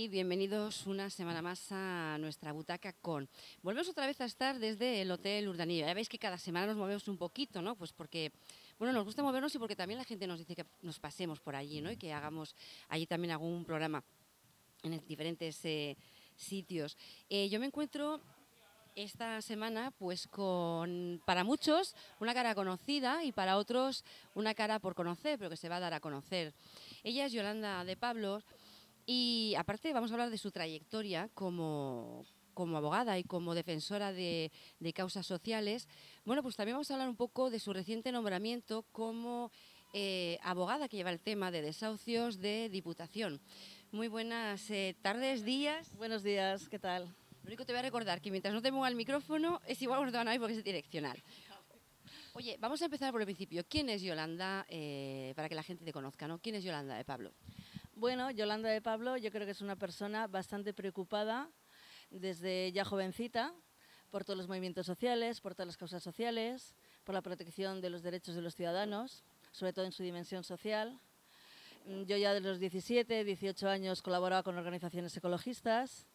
y bienvenidos una semana más a nuestra butaca con. Volvemos otra vez a estar desde el Hotel Urdanilla. Ya veis que cada semana nos movemos un poquito, ¿no? Pues porque, bueno, nos gusta movernos y porque también la gente nos dice que nos pasemos por allí, ¿no? Y que hagamos allí también algún programa en diferentes sitios. Yo me encuentro esta semana pues con, para muchos, una cara conocida y para otros una cara por conocer, pero que se va a dar a conocer. Ella es Yolanda de Pablos. Y aparte vamos a hablar de su trayectoria como abogada y como defensora de causas sociales. Bueno, pues también vamos a hablar un poco de su reciente nombramiento como abogada que lleva el tema de desahucios de Diputación. Muy buenas tardes, días. Buenos días, ¿qué tal? Lo único que te voy a recordar que mientras no te mueva el micrófono es igual que te van a oír porque es direccional. Oye, vamos a empezar por el principio. ¿Quién es Yolanda? Para que la gente te conozca, ¿no? ¿Quién es Yolanda de Pablo? Bueno, Yolanda de Pablo yo creo que es una persona bastante preocupada desde ya jovencita por todos los movimientos sociales, por todas las causas sociales, por la protección de los derechos de los ciudadanos, sobre todo en su dimensión social. Yo ya de los 17, 18 años colaboraba con organizaciones ecologistas.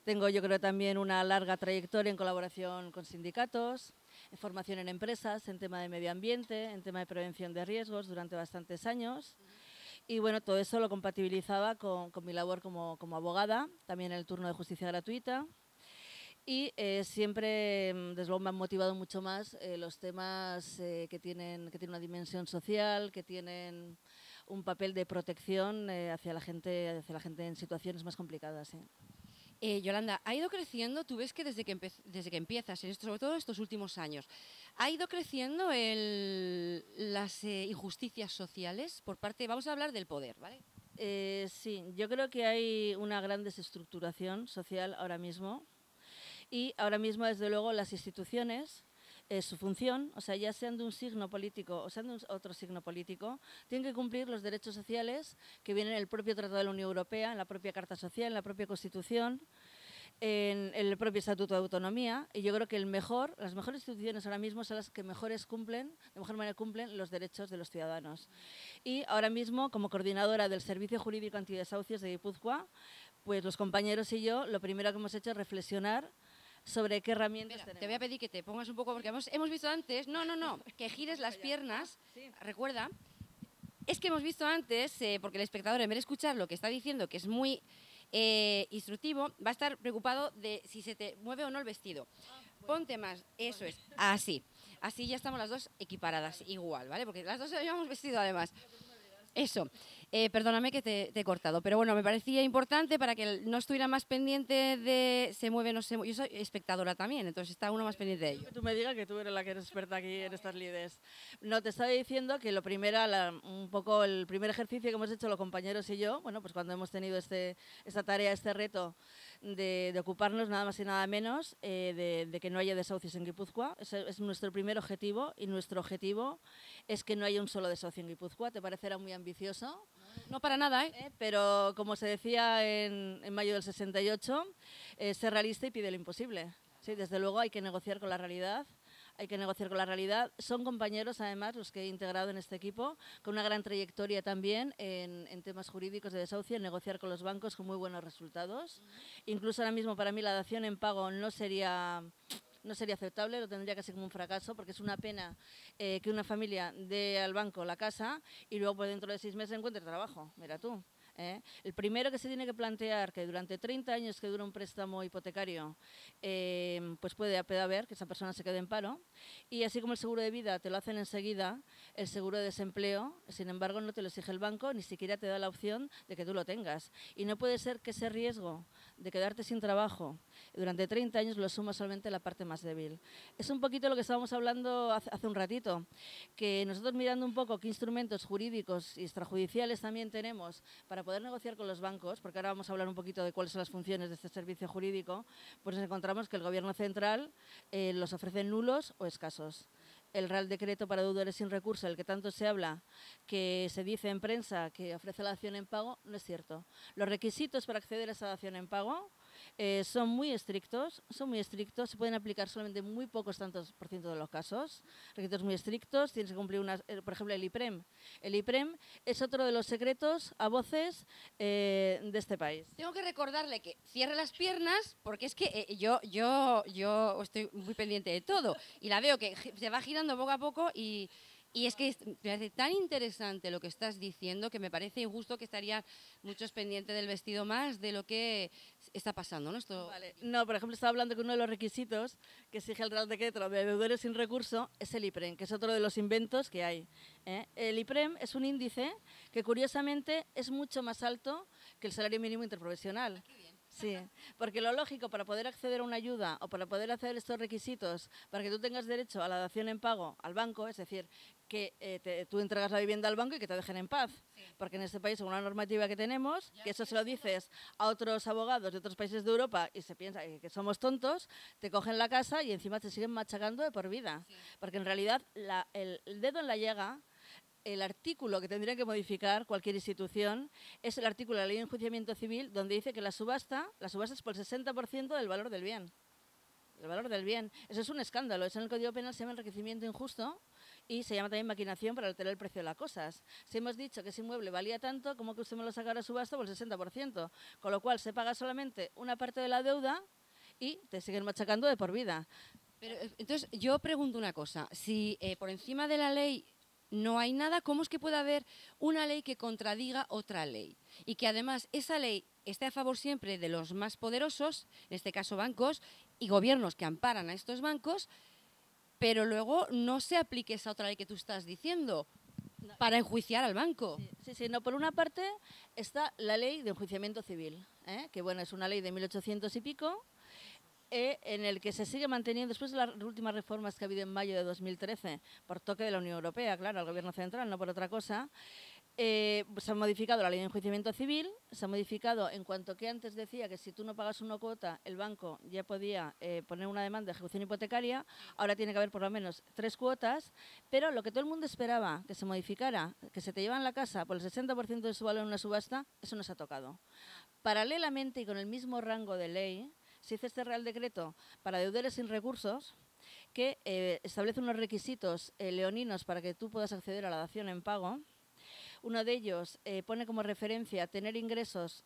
Tengo yo creo también una larga trayectoria en colaboración con sindicatos, en formación en empresas, en tema de medio ambiente, en tema de prevención de riesgos durante bastantes años. Y bueno, todo eso lo compatibilizaba con mi labor como abogada, también en el turno de justicia gratuita. Y siempre, desde luego, me han motivado mucho más los temas que tienen una dimensión social, que tienen un papel de protección hacia la gente en situaciones más complicadas. ¿Sí? Yolanda, ha ido creciendo, tú ves que desde que empiezas, sobre todo estos últimos años, ha ido creciendo las injusticias sociales por parte, vamos a hablar del poder, ¿vale? Sí, yo creo que hay una gran desestructuración social ahora mismo y ahora mismo, desde luego, las instituciones, su función, o sea, ya sean de un signo político o sean de otro signo político, tienen que cumplir los derechos sociales que vienen en el propio Tratado de la Unión Europea, en la propia Carta Social, en la propia Constitución, en el propio Estatuto de Autonomía, y yo creo que las mejores instituciones ahora mismo son las que de mejor manera cumplen los derechos de los ciudadanos. Y ahora mismo, como coordinadora del Servicio Jurídico Antidesahucios de Guipúzcoa, pues los compañeros y yo lo primero que hemos hecho es reflexionar sobre qué herramientas tenemos. Te voy a pedir que te pongas un poco, porque hemos visto antes, no, que gires las piernas, Sí. recuerda, es que hemos visto antes, porque el espectador en vez de escuchar lo que está diciendo, que es muy instructivo, va a estar preocupado de si se te mueve o no el vestido. Ponte más, eso es, así ya estamos las dos equiparadas, igual, ¿vale? Porque las dos llevamos vestido además. Eso, perdóname que te he cortado, pero bueno, me parecía importante para que no estuviera más pendiente de se mueve, no se mueve. Yo soy espectadora también, entonces está uno más pendiente de ello. Que tú me digas que tú eres la que eres experta aquí en estas lides. No, te estaba diciendo que un poco el primer ejercicio que hemos hecho los compañeros y yo, bueno, pues cuando hemos tenido esta tarea, este reto de ocuparnos nada más y nada menos de que no haya desahucios en Guipúzcoa. Ese es nuestro primer objetivo y nuestro objetivo es que no haya un solo desahucio en Guipúzcoa. ¿Te parecerá muy ambicioso? No para nada, ¿eh? Pero como se decía en mayo del 68, ser realista y pide lo imposible. Sí, desde luego hay que negociar con la realidad. Son compañeros, además, los que he integrado en este equipo, con una gran trayectoria también en temas jurídicos de desahucio, en negociar con los bancos con muy buenos resultados. Incluso ahora mismo para mí la dación en pago no sería aceptable, lo tendría casi como un fracaso, porque es una pena que una familia dé al banco la casa y luego por dentro de 6 meses encuentre trabajo. Mira tú. El primero que se tiene que plantear que durante 30 años que dura un préstamo hipotecario, pues puede haber que esa persona se quede en paro, y así como el seguro de vida te lo hacen enseguida, el seguro de desempleo, sin embargo, no te lo exige el banco, ni siquiera te da la opción de que tú lo tengas. Y no puede ser que ese riesgo de quedarte sin trabajo durante 30 años lo suma solamente la parte más débil. Es un poquito lo que estábamos hablando hace un ratito, que nosotros mirando un poco qué instrumentos jurídicos y extrajudiciales también tenemos para poder negociar con los bancos, porque ahora vamos a hablar un poquito de cuáles son las funciones de este servicio jurídico, pues nos encontramos que el Gobierno central los ofrece nulos o escasos. El Real Decreto para deudores sin recurso, el que tanto se habla, que se dice en prensa que ofrece la dación en pago, no es cierto. Los requisitos para acceder a esa dación en pago son muy estrictos, se pueden aplicar solamente en muy pocos tantos por ciento de los casos, requisitos muy estrictos, tienes que cumplir por ejemplo, el IPREM. El IPREM es otro de los secretos a voces de este país. Tengo que recordarle que cierre las piernas porque es que yo estoy muy pendiente de todo y la veo que se va girando poco a poco y es que me parece tan interesante lo que estás diciendo que me parece injusto que estarían muchos pendientes del vestido más de lo que está pasando, ¿no? Vale. No, por ejemplo, estaba hablando que uno de los requisitos que exige el Real Decreto de deudores sin recurso es el IPREM, que es otro de los inventos que hay. El IPREM es un índice que, curiosamente, es mucho más alto que el salario mínimo interprofesional. Sí, porque lo lógico para poder acceder a una ayuda o para poder hacer estos requisitos, para que tú tengas derecho a la dación en pago al banco, es decir, que tú entregas la vivienda al banco y que te dejen en paz. Sí. Porque en este país, con una normativa que tenemos, que eso se lo dices a otros abogados de otros países de Europa y se piensa que somos tontos, te cogen la casa y encima te siguen machacando de por vida. Sí. Porque en realidad el dedo en la llaga, el artículo que tendría que modificar cualquier institución es el artículo de la Ley de Enjuiciamiento Civil, donde dice que la subasta es por el 60% del valor del bien. El valor del bien. Eso es un escándalo. Eso en el Código Penal se llama enriquecimiento injusto y se llama también maquinación para alterar el precio de las cosas. Si hemos dicho que ese inmueble valía tanto, ¿cómo que usted me lo saca a subasta por el 60%? Con lo cual se paga solamente una parte de la deuda y te siguen machacando de por vida. Pero entonces yo pregunto una cosa. Si por encima de la ley no hay nada, ¿cómo es que puede haber una ley que contradiga otra ley? Y que además esa ley esté a favor siempre de los más poderosos, en este caso bancos, y gobiernos que amparan a estos bancos, pero luego no se aplique esa otra ley que tú estás diciendo para enjuiciar al banco. Sí, no, por una parte está la ley de enjuiciamiento civil, que bueno, es una ley de 1800 y pico, en el que se sigue manteniendo, después de las últimas reformas que ha habido en mayo de 2013, por toque de la Unión Europea, claro, al Gobierno Central, no por otra cosa, se ha modificado la ley de enjuiciamiento civil, se ha modificado en cuanto que antes decía que si tú no pagas una cuota, el banco ya podía poner una demanda de ejecución hipotecaria, ahora tiene que haber por lo menos 3 cuotas, pero lo que todo el mundo esperaba que se modificara, que se te llevan la casa por el 60% de su valor en una subasta, eso no se ha tocado. Paralelamente y con el mismo rango de ley, se hizo este Real Decreto para deudores sin recursos que establece unos requisitos leoninos para que tú puedas acceder a la dación en pago. Uno de ellos pone como referencia tener ingresos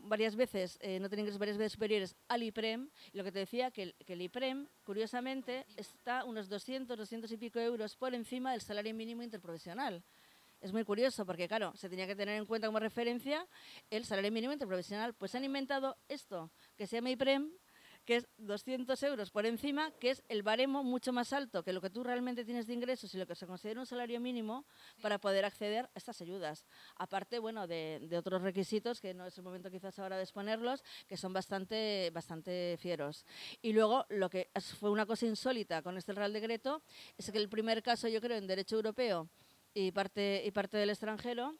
varias veces, no tener ingresos varias veces superiores al IPREM. Y lo que te decía, que el IPREM, curiosamente, está unos 200 y pico euros por encima del salario mínimo interprofesional. Es muy curioso porque, claro, se tenía que tener en cuenta como referencia el salario mínimo interprofesional. Pues han inventado esto, que se llama IPREM, que es 200 euros por encima, que es el baremo mucho más alto que lo que tú realmente tienes de ingresos y lo que se considera un salario mínimo para poder acceder a estas ayudas. Aparte, bueno, de otros requisitos, que no es el momento quizás ahora de exponerlos, que son bastante fieros. Y luego, lo que fue una cosa insólita con este Real Decreto, es que el primer caso, yo creo, en derecho europeo, y parte del extranjero,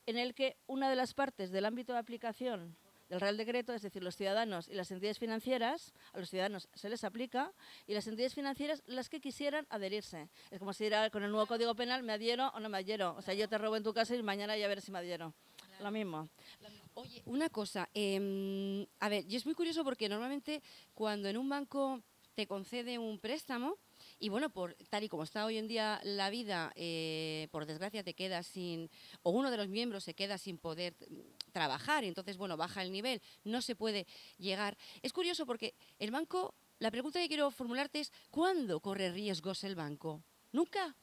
en el que una de las partes del ámbito de aplicación del Real Decreto, es decir, los ciudadanos y las entidades financieras, a los ciudadanos se les aplica y las entidades financieras las que quisieran adherirse. Es como si dirá, con el nuevo Código Penal me adhiero o no me adhiero. O sea, yo te robo en tu casa y mañana ya veré si me adhiero. Claro. Lo mismo. Oye, una cosa, a ver, y es muy curioso porque normalmente cuando en un banco te concede un préstamo, y bueno, tal y como está hoy en día la vida, por desgracia te quedas sin, o uno de los miembros se queda sin poder trabajar, y entonces, bueno, baja el nivel, no se puede llegar. Es curioso porque el banco, la pregunta que quiero formularte es, ¿cuándo corre riesgos el banco? ¿Nunca?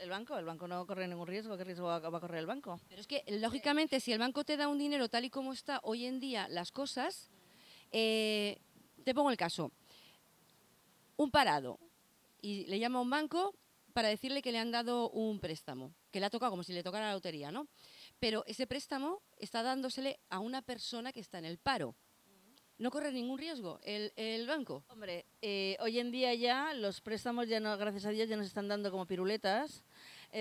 El banco no corre ningún riesgo. ¿Qué riesgo va a correr el banco? Pero es que, lógicamente, si el banco te da un dinero tal y como está hoy en día las cosas, te pongo el caso, un parado, y le llama a un banco para decirle que le han dado un préstamo, que le ha tocado como si le tocara la lotería, ¿no? Pero ese préstamo está dándosele a una persona que está en el paro. ¿No corre ningún riesgo el banco? Hombre, hoy en día ya los préstamos, ya no, gracias a Dios, ya nos están dando como piruletas,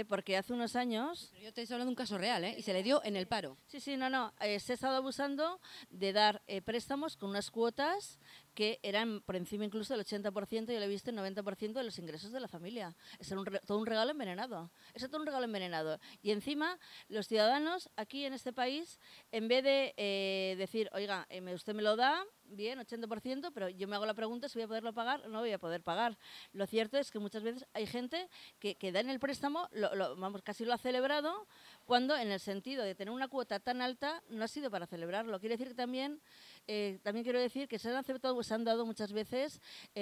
porque hace unos años... Pero yo te estoy hablando de un caso real, y se le dio en el paro. Sí, no, se ha estado abusando de dar préstamos con unas cuotas que eran por encima incluso del 80%, yo lo he visto, el 90% de los ingresos de la familia. Eso era todo un regalo envenenado. Eso es todo un regalo envenenado. Y encima, los ciudadanos aquí en este país, en vez de decir, oiga, usted me lo da, bien, 80%, pero yo me hago la pregunta si voy a poderlo pagar o no voy a poder pagar. Lo cierto es que muchas veces hay gente que da en el préstamo, vamos, casi lo ha celebrado, cuando en el sentido de tener una cuota tan alta no ha sido para celebrarlo. Quiere decir que también quiero decir que se han aceptado, se han dado muchas veces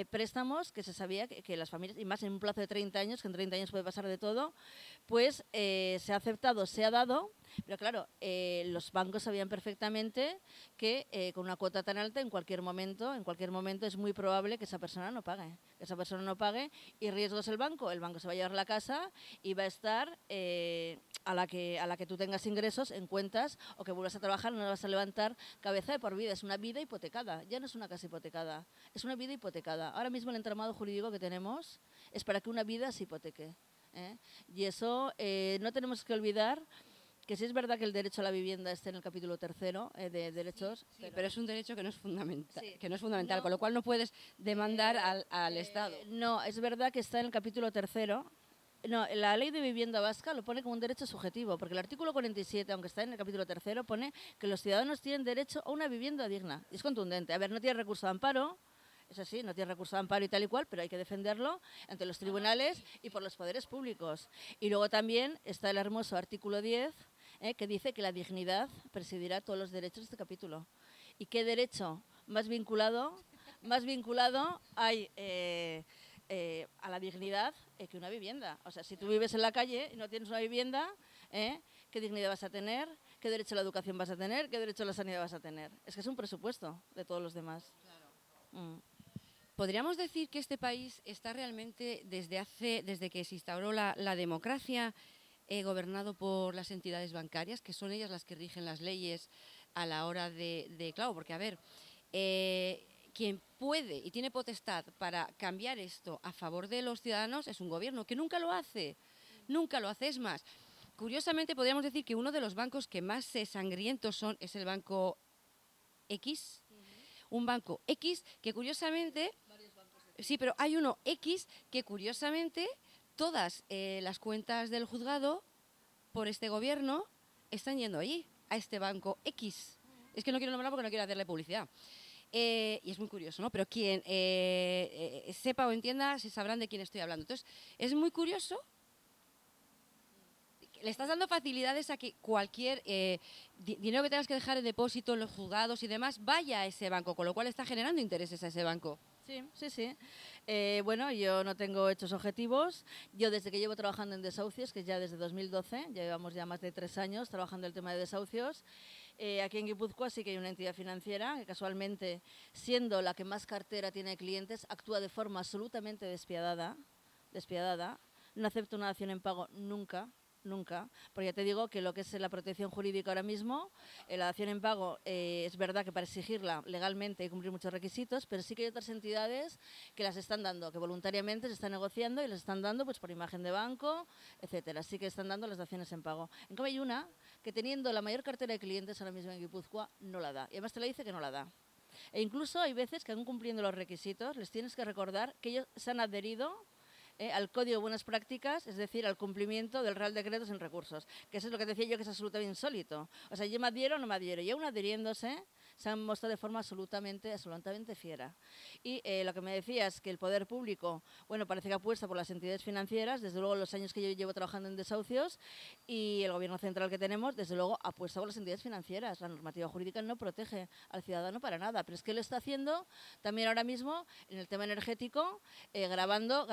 préstamos que se sabía que las familias, y más en un plazo de 30 años, que en 30 años puede pasar de todo, pues se ha aceptado, se ha dado, pero claro, los bancos sabían perfectamente que con una cuota tan alta en cualquier momento es muy probable que esa persona no pague. Y riesgos el banco se va a llevar la casa y va a estar a la que tú tengas ingresos en cuentas o que vuelvas a trabajar, no la vas a levantar cabeza de por vida. Es una vida hipotecada, ya no es una casa hipotecada, es una vida hipotecada. Ahora mismo el entramado jurídico que tenemos es para que una vida se hipoteque. Y eso no tenemos que olvidar que sí es verdad que el derecho a la vivienda está en el capítulo 3 de derechos. Sí, pero es un derecho que no es fundamental, No, con lo cual no puedes demandar al Estado. No, es verdad que está en el capítulo 3. No, la ley de vivienda vasca lo pone como un derecho subjetivo, porque el artículo 47, aunque está en el capítulo 3, pone que los ciudadanos tienen derecho a una vivienda digna. Y es contundente. A ver, no tiene recurso de amparo. Eso sí, no tiene recurso de amparo y tal y cual, pero hay que defenderlo ante los tribunales y por los poderes públicos. Y luego también está el hermoso artículo 10, que dice que la dignidad presidirá todos los derechos de este capítulo. ¿Y qué derecho más vinculado hay a la dignidad que una vivienda? O sea, si tú vives en la calle y no tienes una vivienda, ¿qué dignidad vas a tener? ¿Qué derecho a la educación vas a tener? ¿Qué derecho a la sanidad vas a tener? Es que es un presupuesto de todos los demás. Claro. ¿Podríamos decir que este país está realmente, desde que se instauró la democracia, gobernado por las entidades bancarias, que son ellas las que rigen las leyes a la hora claro, porque a ver, quien puede y tiene potestad para cambiar esto a favor de los ciudadanos es un gobierno que nunca lo hace, es más. Curiosamente podríamos decir que uno de los bancos que más sangrientos es el Banco X, un banco X que curiosamente, sí, pero hay uno X que curiosamente todas las cuentas del juzgado por este gobierno están yendo allí, a este banco X. Es que no quiero nombrarlo porque no quiero hacerle publicidad. Y es muy curioso, ¿no? Pero quien sepa o entienda, se sabrán de quién estoy hablando. Entonces, es muy curioso. Le estás dando facilidades a que cualquier dinero que tengas que dejar en depósito en los juzgados y demás vaya a ese banco, con lo cual está generando intereses a ese banco. Sí. Bueno, yo no tengo hechos objetivos. Yo desde que llevo trabajando en desahucios, que es ya desde 2012, ya llevamos ya más de 3 años trabajando el tema de desahucios, aquí en Guipúzcoa sí que hay una entidad financiera que casualmente, siendo la que más cartera tiene de clientes, actúa de forma absolutamente despiadada. No acepta una dación en pago nunca, porque ya te digo que lo que es la protección jurídica ahora mismo, la dación en pago, es verdad que para exigirla legalmente hay que cumplir muchos requisitos, pero sí que hay otras entidades que las están dando, que voluntariamente se están negociando y les están dando pues por imagen de banco, etcétera. Sí que están dando las daciones en pago. En cambio hay una que teniendo la mayor cartera de clientes ahora mismo en Guipúzcoa no la da, y además te la dice que no la da. E incluso hay veces que aún cumpliendo los requisitos les tienes que recordar que ellos se han adherido al Código de Buenas Prácticas, es decir, al cumplimiento del Real Decreto sin recursos, que eso es lo que decía yo, que es absolutamente insólito. O sea, yo me adhiero o no me adhiero, y aún adhiriéndose se han mostrado de forma absolutamente fiera. Y lo que me decías, que el poder público, bueno, parece que apuesta por las entidades financieras, desde luego los años que yo llevo trabajando en desahucios, y el gobierno central que tenemos, desde luego apuesta por las entidades financieras. La normativa jurídica no protege al ciudadano para nada, pero es que lo está haciendo también ahora mismo en el tema energético, grabando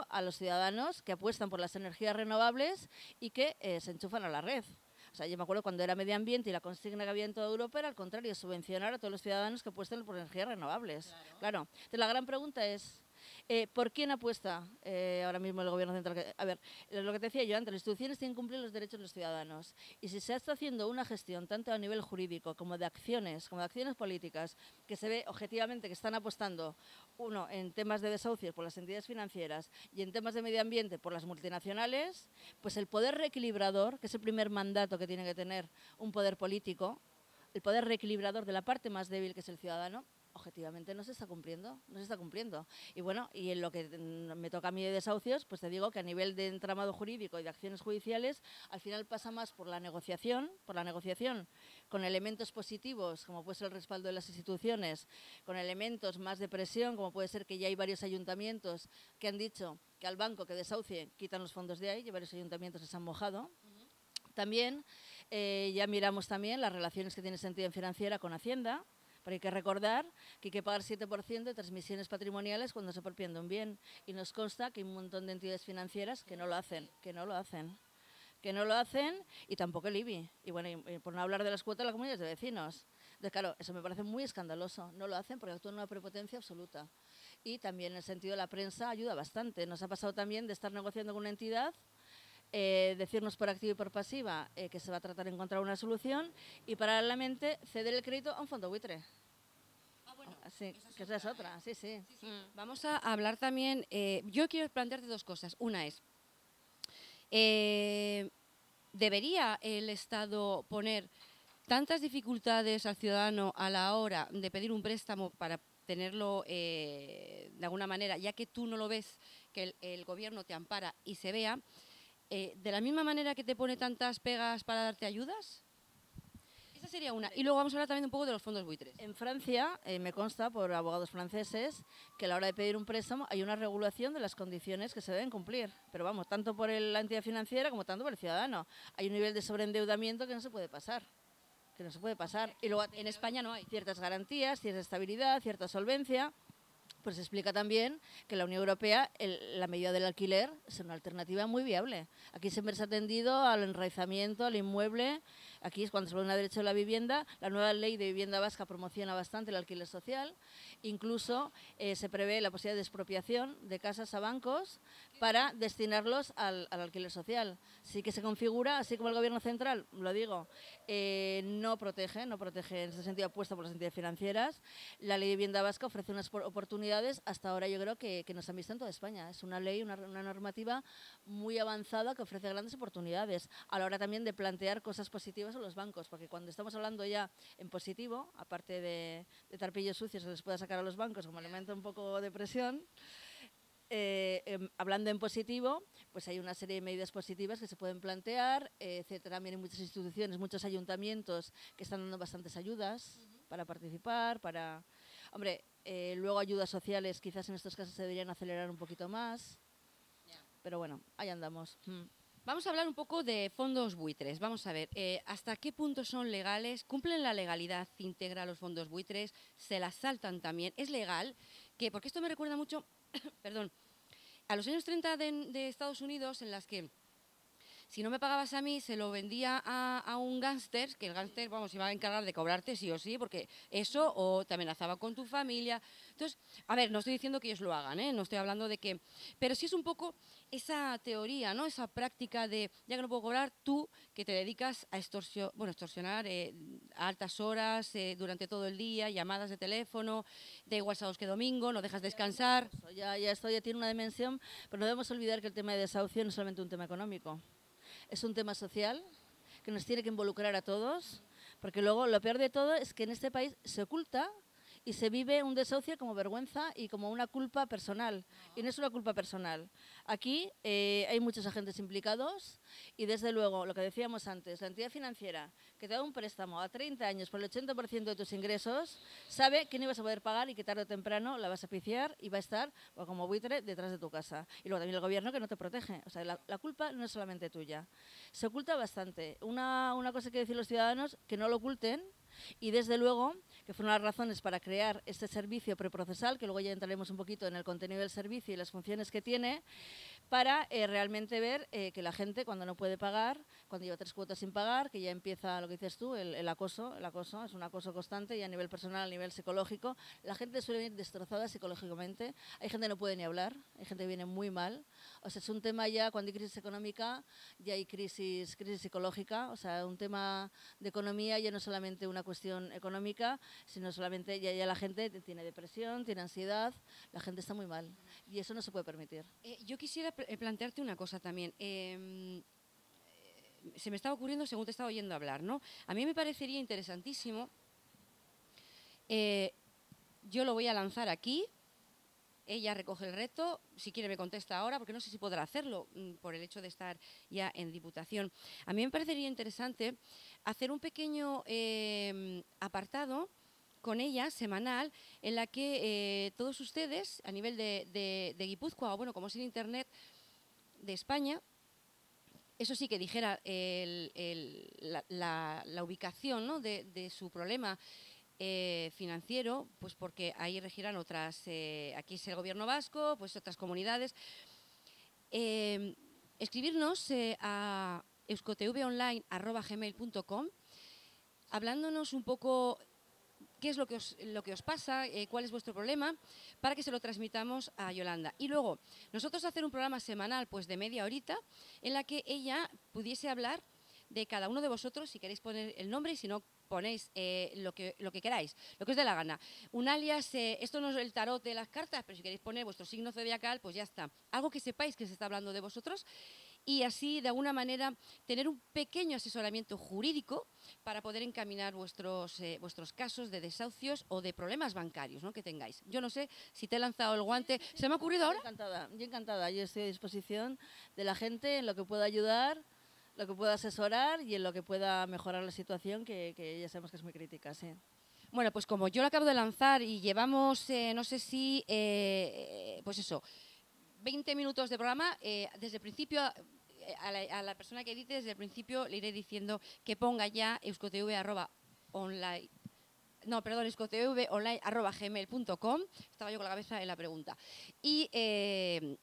a los ciudadanos que apuestan por las energías renovables y que se enchufan a la red. O sea, yo me acuerdo cuando era medio ambiente y la consigna que había en toda Europa era al contrario, subvencionar a todos los ciudadanos que apuesten por energías renovables. Claro. Entonces, la gran pregunta es, ¿por quién apuesta ahora mismo el gobierno central? A ver, lo que te decía yo antes, las instituciones tienen que cumplir los derechos de los ciudadanos. Y si se está haciendo una gestión, tanto a nivel jurídico como de acciones políticas, que se ve objetivamente que están apostando, uno, en temas de desahucios por las entidades financieras y en temas de medio ambiente por las multinacionales, pues el poder reequilibrador, que es el primer mandato que tiene que tener un poder político, el poder reequilibrador de la parte más débil, que es el ciudadano, objetivamente no se está cumpliendo, no se está cumpliendo. Y bueno, y en lo que me toca a mí de desahucios, pues te digo que a nivel de entramado jurídico y de acciones judiciales, al final pasa más por la negociación con elementos positivos, como puede ser el respaldo de las instituciones, con elementos más de presión, como puede ser que ya hay varios ayuntamientos que han dicho que al banco que desahucie quitan los fondos de ahí, y varios ayuntamientos se han mojado. También ya miramos también las relaciones que tiene sentido en financiera con Hacienda, pero hay que recordar que hay que pagar 7% de transmisiones patrimoniales cuando se apropian un bien. Y nos consta que hay un montón de entidades financieras que no lo hacen, y tampoco el IBI. Y bueno, y por no hablar de las cuotas de las comunidades de vecinos. Entonces, claro, eso me parece muy escandaloso. No lo hacen porque actúan en una prepotencia absoluta. Y también en el sentido de la prensa ayuda bastante. Nos ha pasado también de estar negociando con una entidad, decirnos por activa y por pasiva que se va a tratar de encontrar una solución y paralelamente ceder el crédito a un fondo buitre. Sí, que esa es otra, sí. Vamos a hablar también, yo quiero plantearte dos cosas. Una es, ¿debería el Estado poner tantas dificultades al ciudadano a la hora de pedir un préstamo para tenerlo de alguna manera, ya que tú no lo ves, que el gobierno te ampara y se vea, de la misma manera que te pone tantas pegas para darte ayudas? Esa sería una. Y luego vamos a hablar también un poco de los fondos buitres. En Francia, me consta por abogados franceses, que a la hora de pedir un préstamo hay una regulación de las condiciones que se deben cumplir. Pero vamos, tanto por la entidad financiera como tanto por el ciudadano. Hay un nivel de sobreendeudamiento que no se puede pasar. Y luego en España no hay ciertas garantías, cierta estabilidad, cierta solvencia. Pues explica también que la Unión Europea, la medida del alquiler, es una alternativa muy viable. Aquí siempre se ha atendido al enraizamiento, al inmueble. Aquí es cuando se pone un derecho a la vivienda. La nueva ley de vivienda vasca promociona bastante el alquiler social. Incluso se prevé la posibilidad de expropiación de casas a bancos para destinarlos al alquiler social. Sí que se configura, así como el Gobierno central, lo digo, no protege en ese sentido, apuesta por las entidades financieras. La ley de vivienda vasca ofrece unas oportunidades hasta ahora yo creo que nos han visto en toda España. Es una ley, una normativa muy avanzada que ofrece grandes oportunidades a la hora también de plantear cosas positivas a los bancos, porque cuando estamos hablando ya en positivo, aparte de tarpillos sucios que les pueda sacar a los bancos como elemento un poco de presión, hablando en positivo, pues hay una serie de medidas positivas que se pueden plantear, etcétera. También hay muchas instituciones, muchos ayuntamientos que están dando bastantes ayudas para participar, para... Hombre, luego ayudas sociales quizás en estos casos se deberían acelerar un poquito más, pero bueno, ahí andamos. Vamos a hablar un poco de fondos buitres. Vamos a ver, ¿hasta qué punto son legales? ¿Cumplen la legalidad íntegra los fondos buitres? ¿Se las saltan también? ¿Es legal? Porque esto me recuerda mucho, perdón, a los años 30 de Estados Unidos, en las que si no me pagabas a mí, se lo vendía a un gángster, que el gángster, vamos, iba a encargar de cobrarte sí o sí, porque eso, o te amenazaba con tu familia. Entonces, a ver, no estoy diciendo que ellos lo hagan, no estoy hablando de que... Pero sí es un poco esa teoría, ¿no? Esa práctica de, ya que no puedo cobrar, tú que te dedicas a extorsionar a altas horas, durante todo el día, llamadas de teléfono, da igual sábados que domingo, no dejas descansar. Ya esto ya tiene una dimensión, pero no debemos olvidar que el tema de desahucio no es solamente un tema económico. Es un tema social que nos tiene que involucrar a todos, porque luego lo peor de todo es que en este país se oculta y se vive un desahucio como vergüenza y como una culpa personal. Y no es una culpa personal. Aquí hay muchos agentes implicados y desde luego, lo que decíamos antes, la entidad financiera que te da un préstamo a 30 años por el 80% de tus ingresos, sabe que no ibas a poder pagar y que tarde o temprano la vas a piciar y va a estar como buitre detrás de tu casa. Y luego también el gobierno que no te protege. O sea, la culpa no es solamente tuya. Se oculta bastante. Una cosa que decir los ciudadanos, que no lo oculten. Y desde luego, que fueron las razones para crear este servicio preprocesal, que luego ya entraremos un poquito en el contenido del servicio y las funciones que tiene, para realmente ver que la gente cuando no puede pagar, cuando lleva 3 cuotas sin pagar, que ya empieza lo que dices tú, el acoso es un acoso constante y a nivel personal, a nivel psicológico, la gente suele venir destrozada psicológicamente, hay gente que no puede ni hablar, hay gente que viene muy mal, o sea, es un tema ya, cuando hay crisis económica, ya hay crisis psicológica, o sea, un tema de economía ya no solamente una cuestión económica, sino solamente ya la gente tiene depresión, tiene ansiedad, la gente está muy mal y eso no se puede permitir. Yo quisiera plantearte una cosa también. Se me estaba ocurriendo según te estaba oyendo hablar, ¿no? A mí me parecería interesantísimo yo lo voy a lanzar aquí. Ella recoge el reto, si quiere me contesta ahora, porque no sé si podrá hacerlo por el hecho de estar ya en Diputación. A mí me parecería interesante hacer un pequeño apartado con ella, semanal, en la que todos ustedes, a nivel de Guipúzcoa, o bueno, como es en Internet de España, eso sí que dijera la ubicación, ¿no?, de su problema financiero, pues porque ahí regirán otras, aquí es el gobierno vasco, pues otras comunidades. Escribirnos a euskotvonline@gmail.com hablándonos un poco qué es lo que os pasa, cuál es vuestro problema, para que se lo transmitamos a Yolanda. Y luego, nosotros hacer un programa semanal pues de media horita en la que ella pudiese hablar de cada uno de vosotros, si queréis poner el nombre y si no ponéis lo que queráis, lo que os dé la gana. Un alias, esto no es el tarot de las cartas, pero si queréis poner vuestro signo zodiacal, pues ya está. Algo que sepáis que se está hablando de vosotros y así, de alguna manera, tener un pequeño asesoramiento jurídico para poder encaminar vuestros casos de desahucios o de problemas bancarios, ¿no?, que tengáis. Yo no sé si te he lanzado el guante. ¿Se me ha ocurrido ahora? Yo encantada. Yo estoy a disposición de la gente en lo que pueda ayudar, lo que pueda asesorar y en lo que pueda mejorar la situación, que ya sabemos que es muy crítica, sí. Bueno, pues como yo lo acabo de lanzar y llevamos, no sé si, pues eso, 20 minutos de programa, desde el principio, a la persona que edite, desde el principio le iré diciendo que ponga ya euskotv@online. No, perdón, euskotvonline@gmail.com. Estaba yo con la cabeza en la pregunta. Y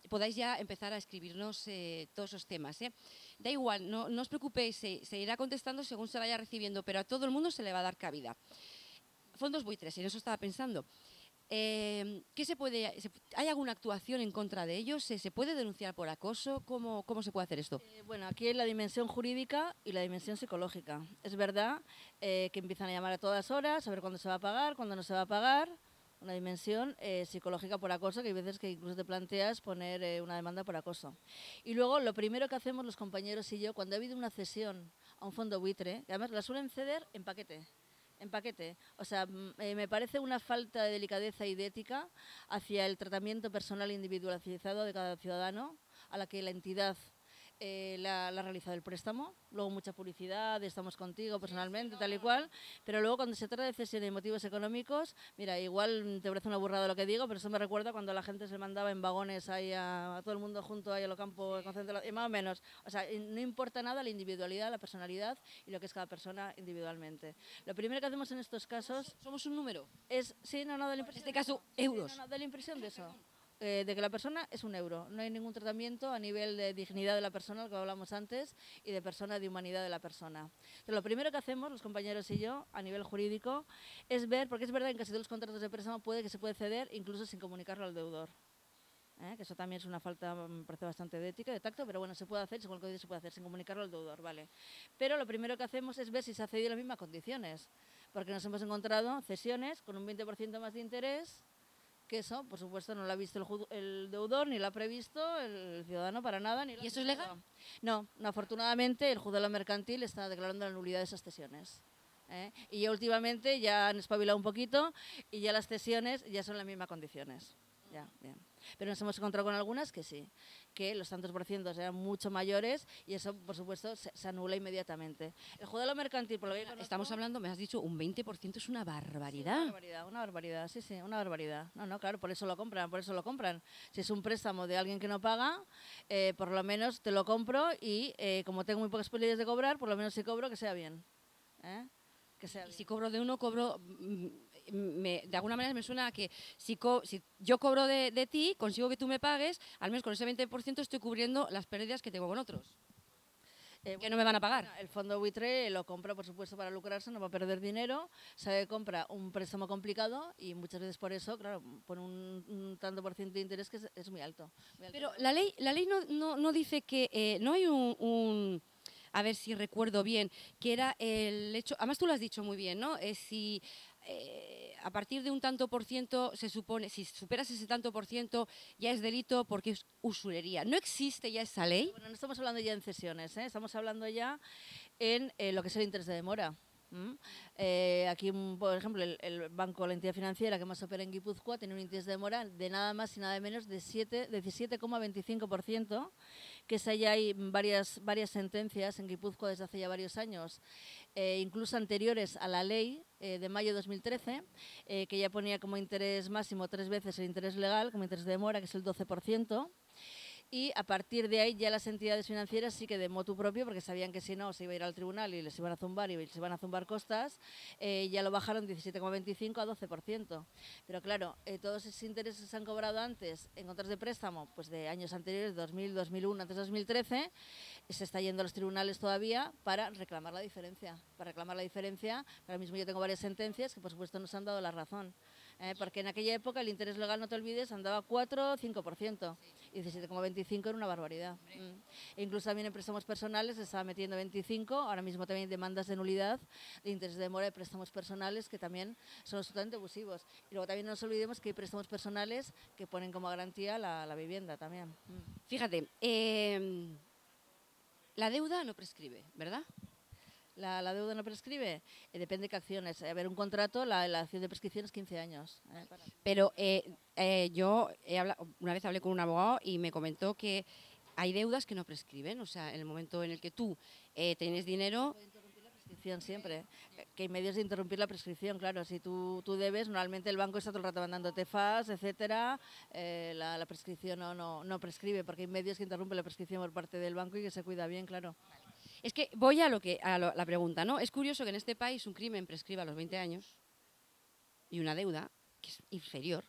podáis ya empezar a escribirnos todos esos temas. Da igual, no os preocupéis, se irá contestando según se vaya recibiendo, pero a todo el mundo se le va a dar cabida. Fondos buitres, en eso estaba pensando. ¿Hay alguna actuación en contra de ellos? ¿Se puede denunciar por acoso? ¿Cómo se puede hacer esto? Bueno, aquí es la dimensión jurídica y la dimensión psicológica. Es verdad que empiezan a llamar a todas horas, a ver cuándo se va a pagar, cuándo no se va a pagar. Una dimensión psicológica por acoso, que hay veces que incluso te planteas poner una demanda por acoso. Y luego, lo primero que hacemos los compañeros y yo, cuando ha habido una cesión a un fondo buitre, que además la suelen ceder en paquete. O sea, me parece una falta de delicadeza y de ética hacia el tratamiento personal individualizado de cada ciudadano a la que la entidad le ha realizado el préstamo. Luego mucha publicidad, estamos contigo personalmente, tal y cual. Pero luego cuando se trata de cesión y motivos económicos, mira, igual te parece una burrada lo que digo, pero eso me recuerda cuando la gente se mandaba en vagones ahí a todo el mundo junto ahí a los campos concentrados, y más o menos. O sea, no importa nada la individualidad, la personalidad y lo que es cada persona individualmente. Lo primero que hacemos en estos casos... ¿Somos un número? Sí, no, da la impresión. En este caso, euros. Sí, no, da la impresión de eso. De que la persona es un euro. No hay ningún tratamiento a nivel de dignidad de la persona, lo que hablamos antes, y de persona, de humanidad de la persona. Entonces, lo primero que hacemos, los compañeros y yo, a nivel jurídico, es ver, porque es verdad que en casi todos los contratos de préstamo que se puede ceder incluso sin comunicarlo al deudor. Que eso también es una falta, me parece bastante de ética, de tacto, pero bueno, se puede hacer, según el código se puede hacer, sin comunicarlo al deudor, ¿vale? Pero lo primero que hacemos es ver si se ha cedido en las mismas condiciones, porque nos hemos encontrado cesiones con un 20% más de interés, que eso, por supuesto, no lo ha visto el deudor, ni lo ha previsto el ciudadano para nada. ¿Y eso es legal? No, afortunadamente el juzgado mercantil está declarando la nulidad de esas cesiones. Y ya últimamente ya han espabilado un poquito y ya las cesiones ya son las mismas condiciones. Ya, bien. Pero nos hemos encontrado con algunas que sí, que los tantos por cientos eran mucho mayores y eso, por supuesto, se anula inmediatamente. El juzgado mercantil, por lo que conozco, estamos hablando, me has dicho, un 20% es una barbaridad. Sí, una barbaridad, sí, una barbaridad. No, claro, por eso lo compran. Si es un préstamo de alguien que no paga, por lo menos te lo compro y como tengo muy pocas posibilidades de cobrar, por lo menos si cobro, que sea bien. Que sea bien. Si cobro de uno, cobro... de alguna manera me suena a que si yo cobro de ti, consigo que tú me pagues, al menos con ese 20% estoy cubriendo las pérdidas que tengo con otros. Que no me van a pagar. Bueno, el fondo buitre lo compra, por supuesto, para lucrarse, no va a perder dinero. Sabe que compra un préstamo complicado y muchas veces por eso, claro, pone un tanto por ciento de interés que es muy alto. Pero la ley no dice que no hay a ver si recuerdo bien, que era el hecho, además tú lo has dicho muy bien, ¿no? Si a partir de un tanto por ciento se supone, si superas ese tanto por ciento ya es delito porque es usurería. ¿No existe ya esa ley? Bueno, no estamos hablando ya en cesiones, estamos hablando ya en lo que es el interés de demora. Aquí, por ejemplo, el banco, la entidad financiera que más opera en Guipúzcoa, tiene un interés de mora de nada más y nada menos de 17,25%, que es allá hay varias sentencias en Guipúzcoa desde hace ya varios años, incluso anteriores a la ley de mayo de 2013, que ya ponía como interés máximo 3 veces el interés legal, como interés de mora, que es el 12%. Y a partir de ahí ya las entidades financieras sí que de motu propio, porque sabían que si no se iba a ir al tribunal y les iban a zumbar y se iban a zumbar costas, ya lo bajaron 17,25 a 12%. Pero claro, todos esos intereses se han cobrado antes en contratos de préstamo, pues de años anteriores, 2000, 2001, antes de 2013, se está yendo a los tribunales todavía para reclamar la diferencia. Ahora mismo yo tengo varias sentencias que por supuesto nos han dado la razón. Porque en aquella época el interés legal, no te olvides, andaba 4 o 5%. Y 17,25 era una barbaridad. E incluso también en préstamos personales se estaba metiendo 25, ahora mismo también hay demandas de nulidad de interés de mora de préstamos personales que también son absolutamente abusivos. Y luego también no nos olvidemos que hay préstamos personales que ponen como garantía la vivienda también. Fíjate, la deuda no prescribe, ¿verdad? La deuda no prescribe, depende de qué acciones. A ver, un contrato, la acción de prescripción es 15 años. Pero yo una vez hablé con un abogado y me comentó que hay deudas que no prescriben. O sea, en el momento en el que tú tienes dinero... Puede interrumpir la prescripción siempre. Que hay medios de interrumpir la prescripción, claro. Si tú debes, normalmente el banco está todo el rato mandándote FAS, etcétera. La prescripción no prescribe, porque hay medios que interrumpen la prescripción por parte del banco y que se cuida bien, claro. Es que voy a la pregunta, ¿no? Es curioso que en este país un crimen prescriba a los 20 años y una deuda, que es inferior,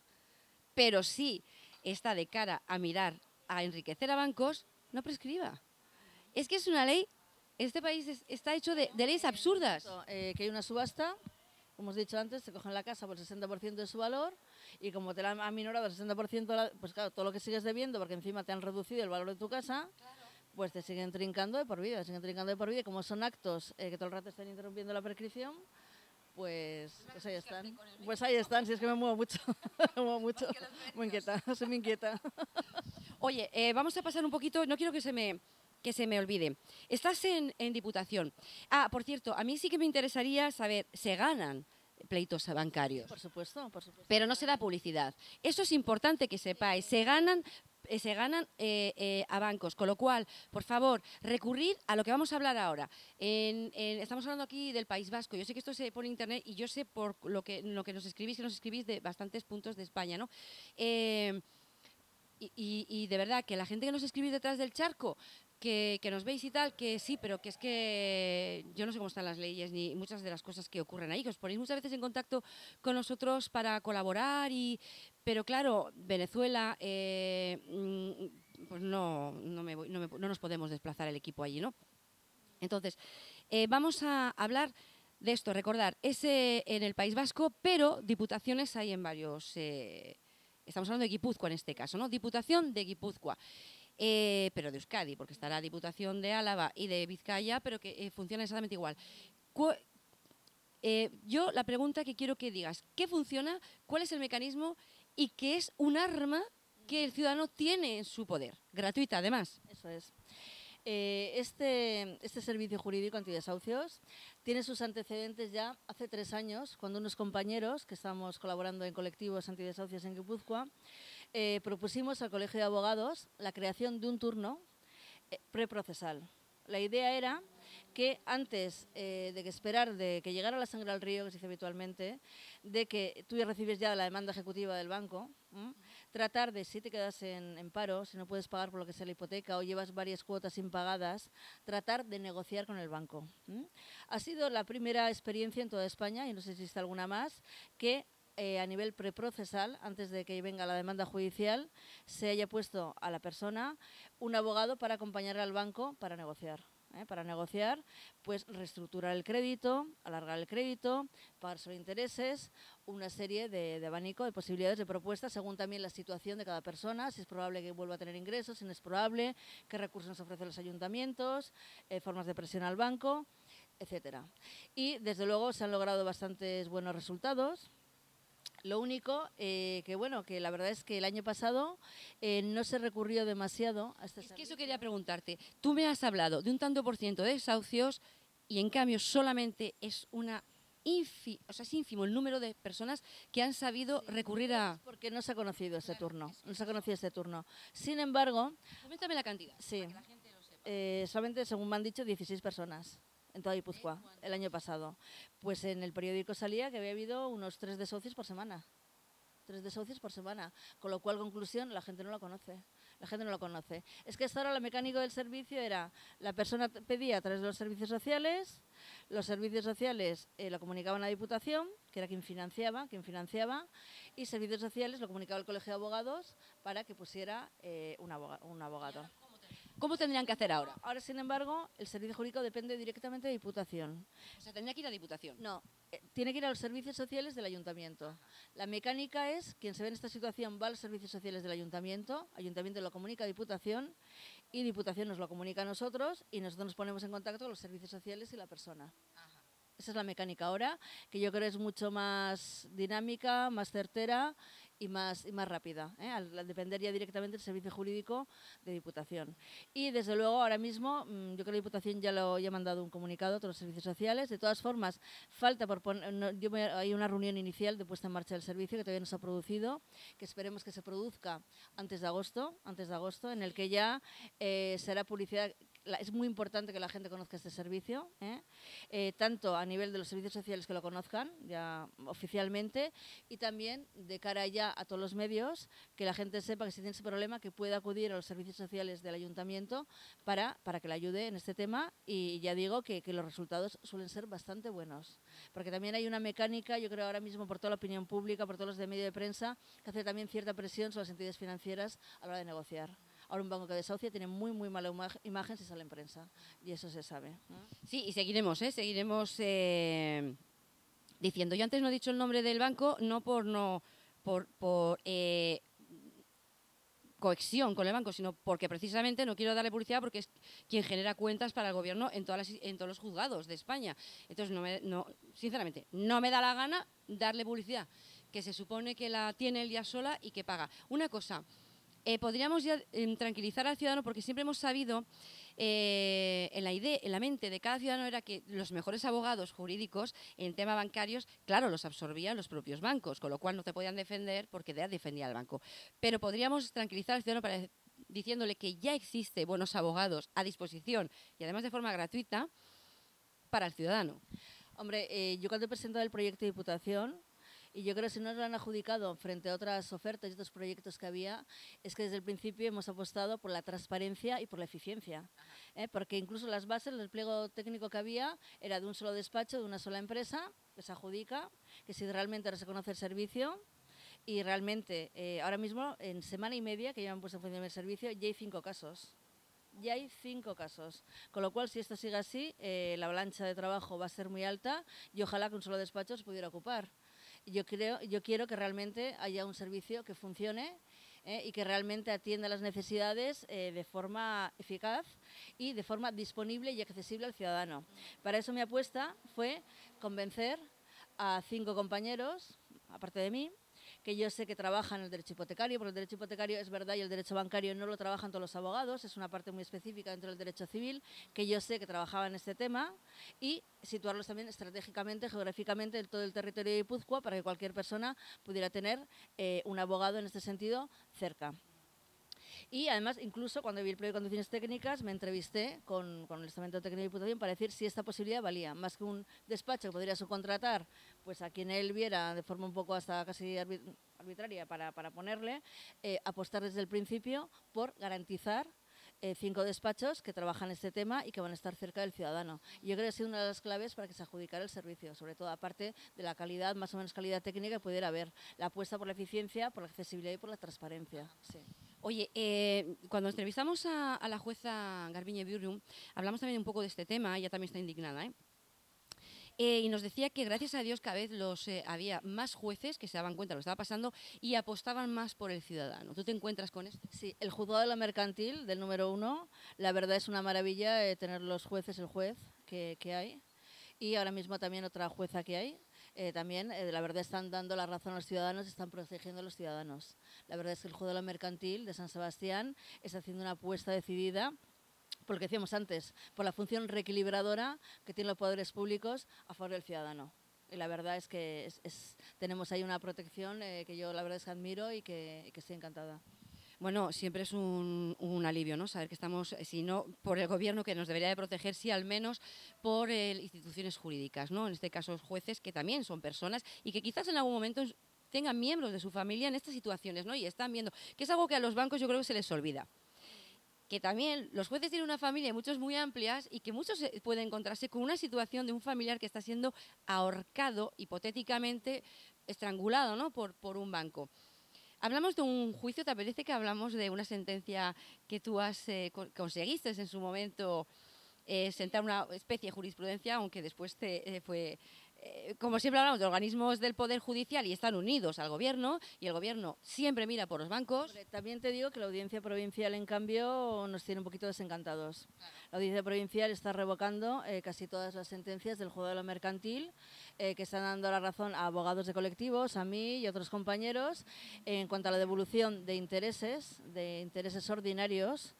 pero sí está de cara a mirar a enriquecer a bancos, no prescriba. Es que es una ley, este país está hecho de leyes absurdas. Que hay una subasta, como hemos dicho antes, te cogen la casa por el 60% de su valor y como te la han aminorado el 60%, pues claro, todo lo que sigues debiendo, porque encima te han reducido el valor de tu casa, pues te siguen trincando de por vida, Y como son actos que todo el rato están interrumpiendo la prescripción, pues ahí están. Pues ahí están, si es que me muevo mucho. Me muevo mucho. Muy inquieta, soy muy inquieta. Oye, vamos a pasar un poquito, no quiero que se me olvide. Estás en Diputación. Ah, por cierto, a mí sí que me interesaría saber, ¿se ganan pleitos bancarios? Por supuesto, por supuesto. Pero no se da publicidad. Eso es importante que sepáis. Se ganan a bancos, con lo cual, por favor, recurrir a lo que vamos a hablar ahora. Estamos hablando aquí del País Vasco. Yo sé que esto se pone en internet y yo sé por lo que nos escribís, de bastantes puntos de España, ¿no? Y de verdad, que la gente que nos escribís detrás del charco, que nos veis y tal, que sí, pero que es que yo no sé cómo están las leyes ni muchas de las cosas que ocurren ahí, que os ponéis muchas veces en contacto con nosotros para colaborar, pero claro, Venezuela, pues no nos podemos desplazar el equipo allí, ¿no? Entonces, vamos a hablar de esto, recordar, es en el País Vasco, pero diputaciones hay en varios... estamos hablando de Guipúzcoa en este caso, ¿no? Diputación de Guipúzcoa. Pero de Euskadi, porque estará Diputación de Álava y de Vizcaya, pero que funciona exactamente igual. Yo la pregunta que quiero que digas, ¿qué funciona? ¿Cuál es el mecanismo? Y qué es un arma que el ciudadano tiene en su poder, gratuita además. Eso es. Este servicio jurídico antidesahucios tiene sus antecedentes ya hace 3 años, cuando unos compañeros que estábamos colaborando en colectivos antidesahucios en Guipúzcoa, propusimos al Colegio de Abogados la creación de un turno preprocesal. La idea era que antes de que esperar de que llegara la sangre al río, que se dice habitualmente, de que tú ya recibes ya la demanda ejecutiva del banco, tratar de, si te quedas en paro, si no puedes pagar por lo que sea la hipoteca o llevas varias cuotas impagadas, tratar de negociar con el banco. Ha sido la primera experiencia en toda España, y no sé si existe alguna más, que a nivel preprocesal, antes de que venga la demanda judicial, se haya puesto a la persona un abogado para acompañar al banco para negociar. Para negociar, pues reestructurar el crédito, alargar el crédito, pagar solo intereses, una serie de abanico de posibilidades de propuestas según también la situación de cada persona, si es probable que vuelva a tener ingresos, si no es probable, qué recursos nos ofrecen los ayuntamientos, formas de presión al banco, etcétera. Y desde luego se han logrado bastantes buenos resultados. Lo único que la verdad es que el año pasado no se recurrió demasiado a este servicio. Es que eso quería preguntarte. Tú me has hablado de un tanto por ciento de desahucios y en cambio solamente es es ínfimo el número de personas que han sabido recurrir a... Porque no se ha conocido ese turno. No se ha conocido ese turno. Sin embargo, Coméntame la cantidad, sí, para que la gente lo sepa. solamente, según me han dicho, 16 personas en toda Guipúzcoa el año pasado. Pues en el periódico salía que había habido unos 3 desahucios por semana. 3 desahucios por semana. Con lo cual, conclusión, la gente no lo conoce. La gente no lo conoce. Es que hasta ahora la mecánica del servicio era, la persona pedía a través de los servicios sociales lo comunicaban a la Diputación, que era quien financiaba, y servicios sociales lo comunicaba el Colegio de Abogados para que pusiera un abogado. ¿Cómo tendrían que hacer ahora? Ahora, sin embargo, el servicio jurídico depende directamente de Diputación. O sea, tendría que ir a Diputación. No, tiene que ir a los servicios sociales del ayuntamiento. La mecánica es, quien se ve en esta situación va a los servicios sociales del ayuntamiento lo comunica a Diputación y Diputación nos lo comunica a nosotros y nosotros nos ponemos en contacto con los servicios sociales y la persona. Esa es la mecánica ahora, que yo creo es mucho más dinámica, más certera y más rápida, al depender ya directamente del servicio jurídico de Diputación. Y desde luego ahora mismo, yo creo que la Diputación ya ha mandado un comunicado a todos los servicios sociales. De todas formas, falta por hay una reunión inicial de puesta en marcha del servicio que todavía no se ha producido, que esperemos que se produzca antes de agosto, en el que ya será publicidad. Es muy importante que la gente conozca este servicio, tanto a nivel de los servicios sociales que lo conozcan ya oficialmente y también de cara ya a todos los medios, que la gente sepa que si tiene ese problema que puede acudir a los servicios sociales del ayuntamiento para que le ayude en este tema y ya digo que los resultados suelen ser bastante buenos. Porque también hay una mecánica, yo creo ahora mismo por toda la opinión pública, por todos los de medio de prensa, que hace también cierta presión sobre las entidades financieras a la hora de negociar. Ahora un banco que desahucia tiene muy mala imagen si sale en prensa y eso se sabe, ¿no? Sí, y seguiremos diciendo. Yo antes no he dicho el nombre del banco, no por cohesión con el banco, sino porque precisamente no quiero darle publicidad porque es quien genera cuentas para el gobierno en todos los juzgados de España. Entonces, sinceramente, no me da la gana darle publicidad, que se supone que la tiene él ya sola y que paga. Una cosa, podríamos ya tranquilizar al ciudadano porque siempre hemos sabido en la mente de cada ciudadano era que los mejores abogados jurídicos en tema bancarios, claro, los absorbían los propios bancos, con lo cual no te podían defender porque defendía al banco. Pero podríamos tranquilizar al ciudadano diciéndole que ya existe buenos abogados a disposición y además de forma gratuita para el ciudadano. Hombre, yo cuando he presentado el proyecto de Diputación, y yo creo que si no lo han adjudicado frente a otras ofertas y otros proyectos que había, es que desde el principio hemos apostado por la transparencia y por la eficiencia. Porque incluso las bases, el pliego técnico que había era de un solo despacho, de una sola empresa, que se adjudica, que si realmente ahora se conoce el servicio, y realmente ahora mismo, en semana y media que llevan puesto en función el servicio, ya hay 5 casos. Ya hay 5 casos, con lo cual si esto sigue así, la avalancha de trabajo va a ser muy alta y ojalá que un solo despacho se pudiera ocupar. Yo quiero que realmente haya un servicio que funcione y que realmente atienda las necesidades de forma eficaz y de forma disponible y accesible al ciudadano. Para eso mi apuesta fue convencer a 5 compañeros, aparte de mí, que yo sé que trabajan el derecho hipotecario, porque el derecho hipotecario es verdad y el derecho bancario no lo trabajan todos los abogados, es una parte muy específica dentro del derecho civil, que yo sé que trabajaban en este tema y situarlos también estratégicamente, geográficamente en todo el territorio de Guipúzcoa para que cualquier persona pudiera tener un abogado en este sentido cerca. Y además, incluso cuando vi el proyecto de condiciones técnicas, me entrevisté con el estamento técnico de Diputación para decir si esta posibilidad valía. Más que un despacho que podría subcontratar pues a quien él viera de forma un poco hasta casi arbitraria para ponerle, apostar desde el principio por garantizar 5 despachos que trabajan este tema y que van a estar cerca del ciudadano. Y yo creo que ha sido una de las claves para que se adjudicara el servicio, sobre todo aparte de la calidad, más o menos calidad técnica que pudiera haber, la apuesta por la eficiencia, por la accesibilidad y por la transparencia. Sí. Oye, cuando entrevistamos a la jueza Garbiñe Biurrum, hablamos también un poco de este tema, ella también está indignada, y nos decía que gracias a Dios cada vez había más jueces que se daban cuenta de lo que estaba pasando y apostaban más por el ciudadano. ¿Tú te encuentras con esto? Sí, el juzgado de la mercantil del número 1, la verdad es una maravilla tener los jueces, el juez que hay, y ahora mismo también otra jueza que hay. También, la verdad, están dando la razón a los ciudadanos, están protegiendo a los ciudadanos. La verdad es que el juzgado de la mercantil de San Sebastián está haciendo una apuesta decidida por lo que decíamos antes, por la función reequilibradora que tienen los poderes públicos a favor del ciudadano. Y la verdad es que tenemos ahí una protección que yo la verdad es que admiro y que estoy encantada. Bueno, siempre es un alivio, ¿no? Saber que estamos, si no por el gobierno que nos debería de proteger, sí al menos por instituciones jurídicas, ¿no? En este caso los jueces, que también son personas y que quizás en algún momento tengan miembros de su familia en estas situaciones, ¿no? Y están viendo, que es algo que a los bancos yo creo que se les olvida. Que también los jueces tienen una familia, muchos muy amplias, y que muchos pueden encontrarse con una situación de un familiar que está siendo ahorcado, hipotéticamente estrangulado, ¿no? por un banco. Hablamos de un juicio, ¿te apetece que hablamos de una sentencia que tú conseguiste en su momento sentar una especie de jurisprudencia, aunque después fue... como siempre hablamos de organismos del Poder Judicial y están unidos al Gobierno, y el Gobierno siempre mira por los bancos. Hombre, también te digo que la Audiencia Provincial, en cambio, nos tiene un poquito desencantados. Claro. La Audiencia Provincial está revocando casi todas las sentencias del Juzgado de lo Mercantil, que están dando la razón a abogados de colectivos, a mí y a otros compañeros, en cuanto a la devolución de intereses ordinarios,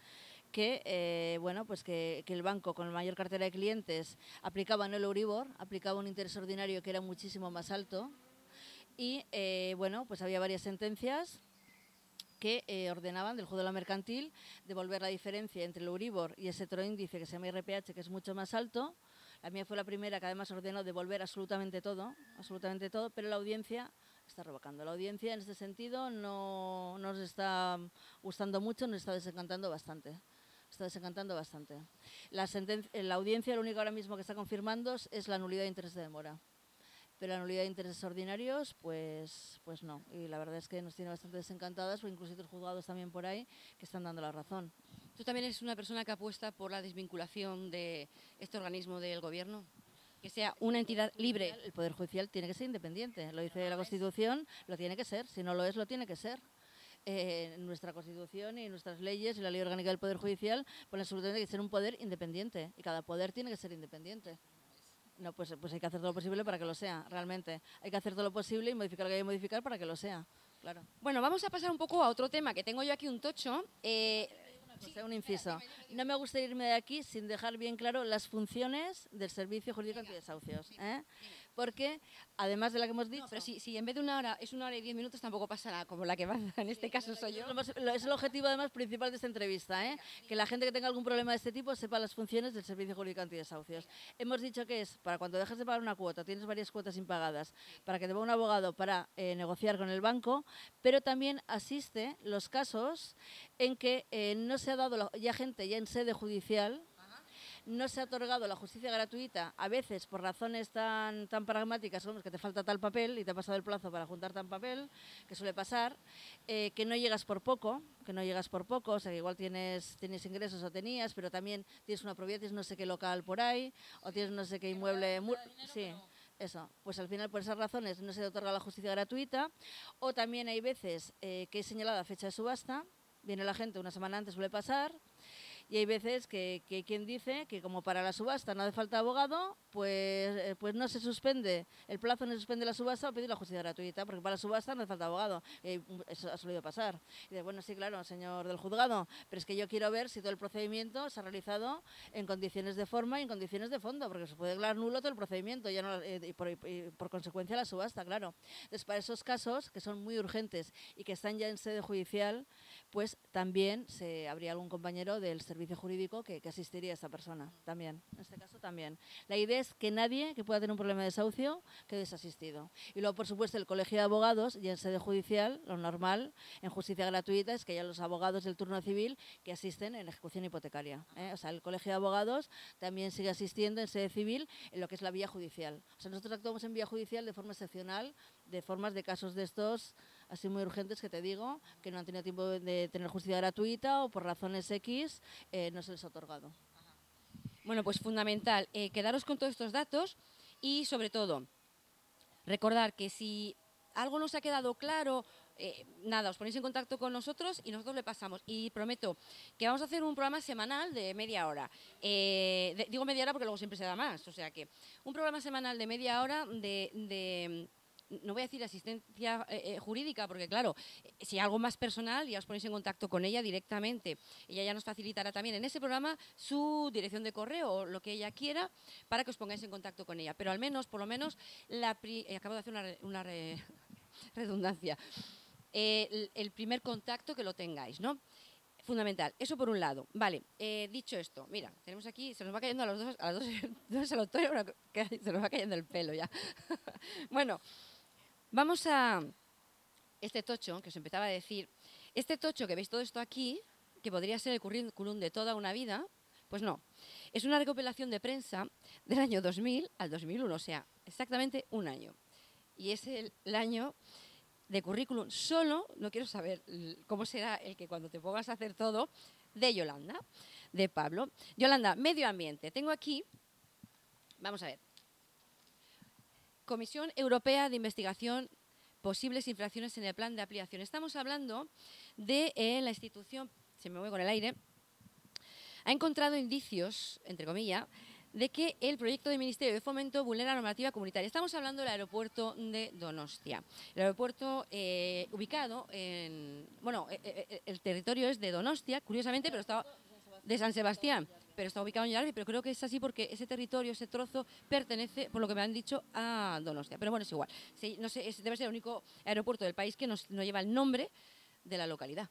que, bueno, pues que el banco con la mayor cartera de clientes aplicaba no el Euribor, aplicaba un interés ordinario que era muchísimo más alto y, bueno, pues había varias sentencias que ordenaban del Juzgado de lo Mercantil devolver la diferencia entre el Euribor y ese otro índice que se llama IRPH, que es mucho más alto. La mía fue la primera que además ordenó devolver absolutamente todo, pero la audiencia está revocando. La audiencia en este sentido no nos está gustando mucho, nos está desencantando bastante. La audiencia lo único ahora mismo que está confirmando es la nulidad de interés de demora. Pero la nulidad de intereses ordinarios, pues no. Y la verdad es que nos tiene bastante desencantadas, o incluso otros juzgados también por ahí que están dando la razón. ¿Tú también eres una persona que apuesta por la desvinculación de este organismo del Gobierno? Que sea una entidad libre. El Poder Judicial tiene que ser independiente. Lo dice la Constitución, lo tiene que ser. Si no lo es, lo tiene que ser. Nuestra Constitución y nuestras leyes y la Ley Orgánica del Poder Judicial ponen absolutamente que ser un poder independiente. Y cada poder tiene que ser independiente. No, pues hay que hacer todo lo posible para que lo sea, realmente. Hay que hacer todo lo posible y modificar lo que hay que modificar para que lo sea, claro. Bueno, vamos a pasar un poco a otro tema, que tengo yo aquí un tocho. Un inciso. No me gustaría irme de aquí sin dejar bien claro las funciones del Servicio Jurídico Antidesahucios. Porque, además de la que hemos dicho... No, pero si en vez de una hora es 1 hora y 10 minutos, tampoco pasará como la que va, en este caso soy yo. Es el objetivo, además, principal de esta entrevista, que la gente que tenga algún problema de este tipo sepa las funciones del Servicio Jurídico Antidesahucios. Hemos dicho que es para cuando dejas de pagar una cuota, tienes varias cuotas impagadas, para que te va un abogado para negociar con el banco, pero también asiste los casos en que no se ha dado ya gente ya en sede judicial, no se ha otorgado la justicia gratuita, a veces por razones tan pragmáticas como que te falta tal papel y te ha pasado el plazo para juntar tal papel, que suele pasar, que no llegas por poco, o sea que igual tienes ingresos o tenías, pero también tienes una propiedad, tienes no sé qué local por ahí, o tienes no sé qué inmueble... Sí. Eso, pues al final por esas razones no se otorga la justicia gratuita, o también hay veces que es señalada fecha de subasta, viene la gente una semana antes, suele pasar, y hay veces que quien dice que como para la subasta no hace falta abogado, pues no se suspende el plazo, no se suspende la subasta o pedir la justicia gratuita, porque para la subasta no hace falta abogado. Eso ha solido pasar. Y dice, bueno, sí, claro, señor del juzgado, pero es que yo quiero ver si todo el procedimiento se ha realizado en condiciones de forma y en condiciones de fondo, porque se puede declarar nulo todo el procedimiento ya no, y por consecuencia la subasta, claro. Entonces, para esos casos, que son muy urgentes y que están ya en sede judicial, pues también habría algún compañero del servicio jurídico que asistiría a esta persona, también, en este caso también. La idea es que nadie que pueda tener un problema de desahucio quede desasistido. Y luego, por supuesto, el colegio de abogados, y en sede judicial, lo normal, en justicia gratuita, es que haya los abogados del turno civil que asisten en ejecución hipotecaria. O sea, el colegio de abogados también sigue asistiendo en sede civil en lo que es la vía judicial. O sea, nosotros actuamos en vía judicial de forma excepcional, de formas de casos de estos así muy urgentes que te digo, que no han tenido tiempo de tener justicia gratuita o por razones X no se les ha otorgado. Bueno, pues fundamental, quedaros con todos estos datos y sobre todo recordar que si algo nos ha quedado claro, nada, os ponéis en contacto con nosotros y nosotros le pasamos. Y prometo que vamos a hacer un programa semanal de media hora. Digo media hora porque luego siempre se da más, o sea que un programa semanal de media hora de no voy a decir asistencia jurídica, porque claro, si algo más personal, ya os ponéis en contacto con ella directamente. Ella ya nos facilitará también en ese programa su dirección de correo o lo que ella quiera para que os pongáis en contacto con ella. Pero al menos, por lo menos, acabo de hacer una redundancia. El primer contacto que lo tengáis, ¿no? Fundamental. Eso por un lado. Vale, dicho esto, mira, tenemos aquí, se nos va cayendo a los dos no se lo estoy, se nos va cayendo el pelo ya. Bueno, vamos a este tocho que os empezaba a decir. Este tocho que veis todo esto aquí, que podría ser el currículum de toda una vida, pues no. Es una recopilación de prensa del año 2000 al 2001, o sea, exactamente un año. Y es el año de currículum solo, no quiero saber cómo será el que cuando te pongas a hacer todo, de Yolanda, de Pablo. Yolanda, medio ambiente. Tengo aquí, vamos a ver, Comisión Europea de Investigación, posibles infracciones en el plan de aplicación. Estamos hablando de la institución, se me mueve con el aire, ha encontrado indicios, entre comillas, de que el proyecto del Ministerio de Fomento vulnera la normativa comunitaria. Estamos hablando del aeropuerto de Donostia. El aeropuerto ubicado en... Bueno, el territorio es de Donostia, curiosamente, pero está de San Sebastián, pero está ubicado en Llarbi, pero creo que es así porque ese territorio, ese trozo, pertenece, por lo que me han dicho, a Donostia. Pero bueno, es igual. Sí, no sé, debe ser el único aeropuerto del país que no lleva el nombre de la localidad,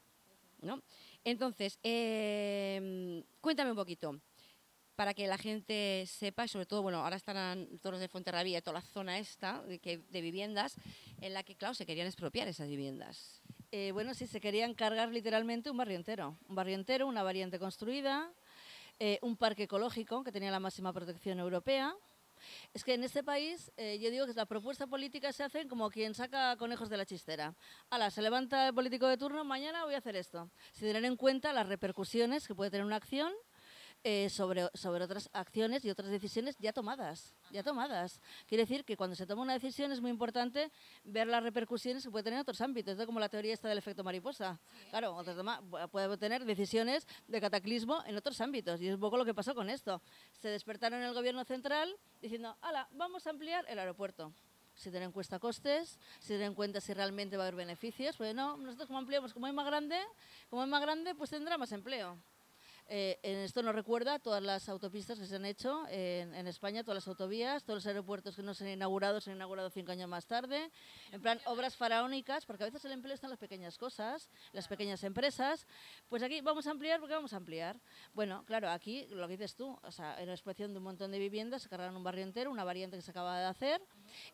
¿no? Entonces, cuéntame un poquito, para que la gente sepa, y sobre todo, bueno, ahora estarán todos los de Fuenterrabía y toda la zona esta de viviendas, en la que, claro, se querían expropiar esas viviendas. Bueno, sí, se querían cargar literalmente un barrio entero, una variante construida, un parque ecológico que tenía la máxima protección europea. Es que en este país, yo digo que la propuesta política se hace como quien saca conejos de la chistera. Ala, se levanta el político de turno, mañana voy a hacer esto. Sin tener en cuenta las repercusiones que puede tener una acción sobre otras acciones y otras decisiones ya tomadas. Quiere decir que cuando se toma una decisión es muy importante ver las repercusiones que puede tener en otros ámbitos, como la teoría esta del efecto mariposa. Claro, puede tener decisiones de cataclismo en otros ámbitos, y es un poco lo que pasó con esto. Se despertaron en el gobierno central diciendo, ala, vamos a ampliar el aeropuerto. Si tienen en cuenta costes, si tienen en cuenta si realmente va a haber beneficios, pues no, nosotros como ampliamos, como es más grande, pues tendrá más empleo. En esto nos recuerda todas las autopistas que se han hecho en España, todas las autovías, todos los aeropuertos que no se han inaugurado 5 años más tarde. En plan, obras faraónicas, porque a veces el empleo está en las pequeñas cosas, las pequeñas empresas. Pues aquí vamos a ampliar, porque vamos a ampliar. Bueno, claro, aquí lo que dices tú, o sea, en la expropiación de un montón de viviendas, se cargaron un barrio entero, una variante que se acaba de hacer,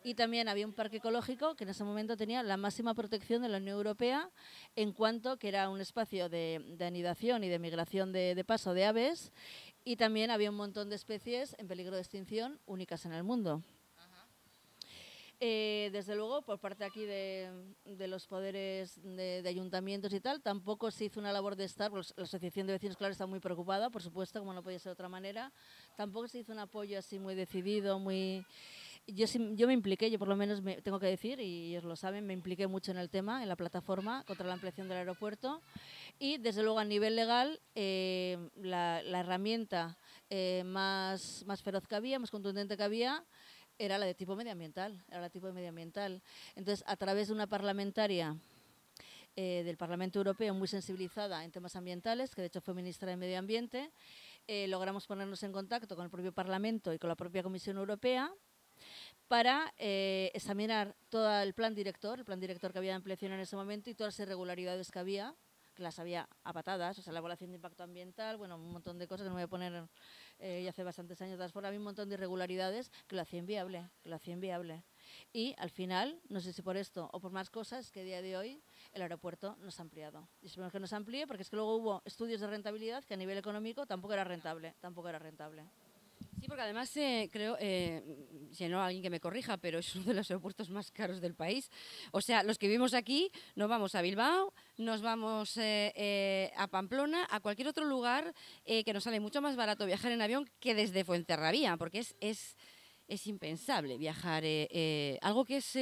y también había un parque ecológico que en ese momento tenía la máxima protección de la Unión Europea, en cuanto que era un espacio de anidación y de migración de paso de aves, y también había un montón de especies en peligro de extinción únicas en el mundo. Desde luego, por parte aquí de los poderes de ayuntamientos y tal, tampoco se hizo una labor de estar, porque la Asociación de Vecinos, claro, está muy preocupada, por supuesto, como no podía ser de otra manera. Tampoco se hizo un apoyo así muy decidido, muy... Yo me impliqué, yo por lo menos tengo que decir, y ellos lo saben, me impliqué mucho en el tema, en la plataforma contra la ampliación del aeropuerto. Y desde luego a nivel legal, la herramienta más feroz que había, más contundente que había, era la de tipo medioambiental. Entonces, a través de una parlamentaria del Parlamento Europeo muy sensibilizada en temas ambientales, que de hecho fue ministra de Medio Ambiente, logramos ponernos en contacto con el propio Parlamento y con la propia Comisión Europea para examinar todo el plan director que había de ampliación en ese momento y todas las irregularidades que había, que las había a patadas, o sea, la evaluación de impacto ambiental, bueno, un montón de cosas que no me voy a poner, ya hace bastantes años, había un montón de irregularidades que lo hacía inviable, Y al final, no sé si por esto o por más cosas, que a día de hoy el aeropuerto no se ha ampliado. Y esperemos que no se amplíe, porque es que luego hubo estudios de rentabilidad que a nivel económico tampoco era rentable. Sí, porque además creo, si no alguien que me corrija, pero es uno de los aeropuertos más caros del país. O sea, los que vivimos aquí nos vamos a Bilbao, nos vamos a Pamplona, a cualquier otro lugar que nos sale mucho más barato viajar en avión que desde Fuenterrabía, porque es es impensable viajar. Algo que es...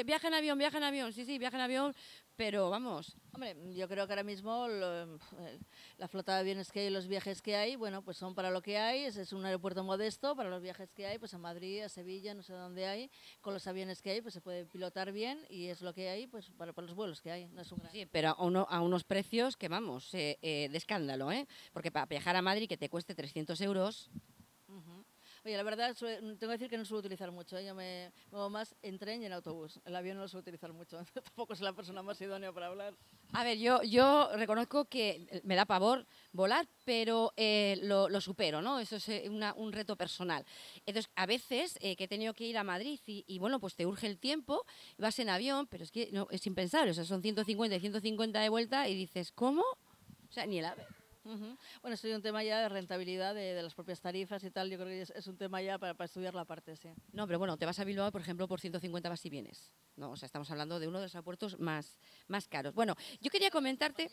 viaja en avión, sí, viaja en avión, pero vamos... Hombre, yo creo que ahora mismo la flota de aviones que hay y los viajes que hay, bueno, pues son para lo que hay, es un aeropuerto modesto, para los viajes que hay, pues a Madrid, a Sevilla, no sé dónde hay, con los aviones que hay, pues se puede pilotar bien y es lo que hay, pues para los vuelos que hay, no es un gran... Sí, pero a unos precios que vamos, de escándalo, ¿eh? Porque para viajar a Madrid que te cueste 300 euros... Uh-huh. Oye, la verdad, tengo que decir que no suelo utilizar mucho. Yo me muevo más en tren y en autobús. El avión no lo suelo utilizar mucho. Tampoco soy la persona más idónea para hablar. A ver, yo reconozco que me da pavor volar, pero lo supero, ¿no? Eso es un reto personal. Entonces, a veces que he tenido que ir a Madrid y bueno, pues te urge el tiempo, vas en avión, pero es que no, es impensable. O sea, son 150 y 150 de vuelta y dices, ¿cómo? O sea, ni el ave. Uh-huh. Bueno, esto es un tema ya de rentabilidad de las propias tarifas y tal. Yo creo que es un tema ya para estudiar la parte, sí. No, pero bueno, te vas a Bilbao, por ejemplo, por 150 vas y vienes. ¿No? O sea, estamos hablando de uno de los aeropuertos más caros. Bueno, yo quería comentarte...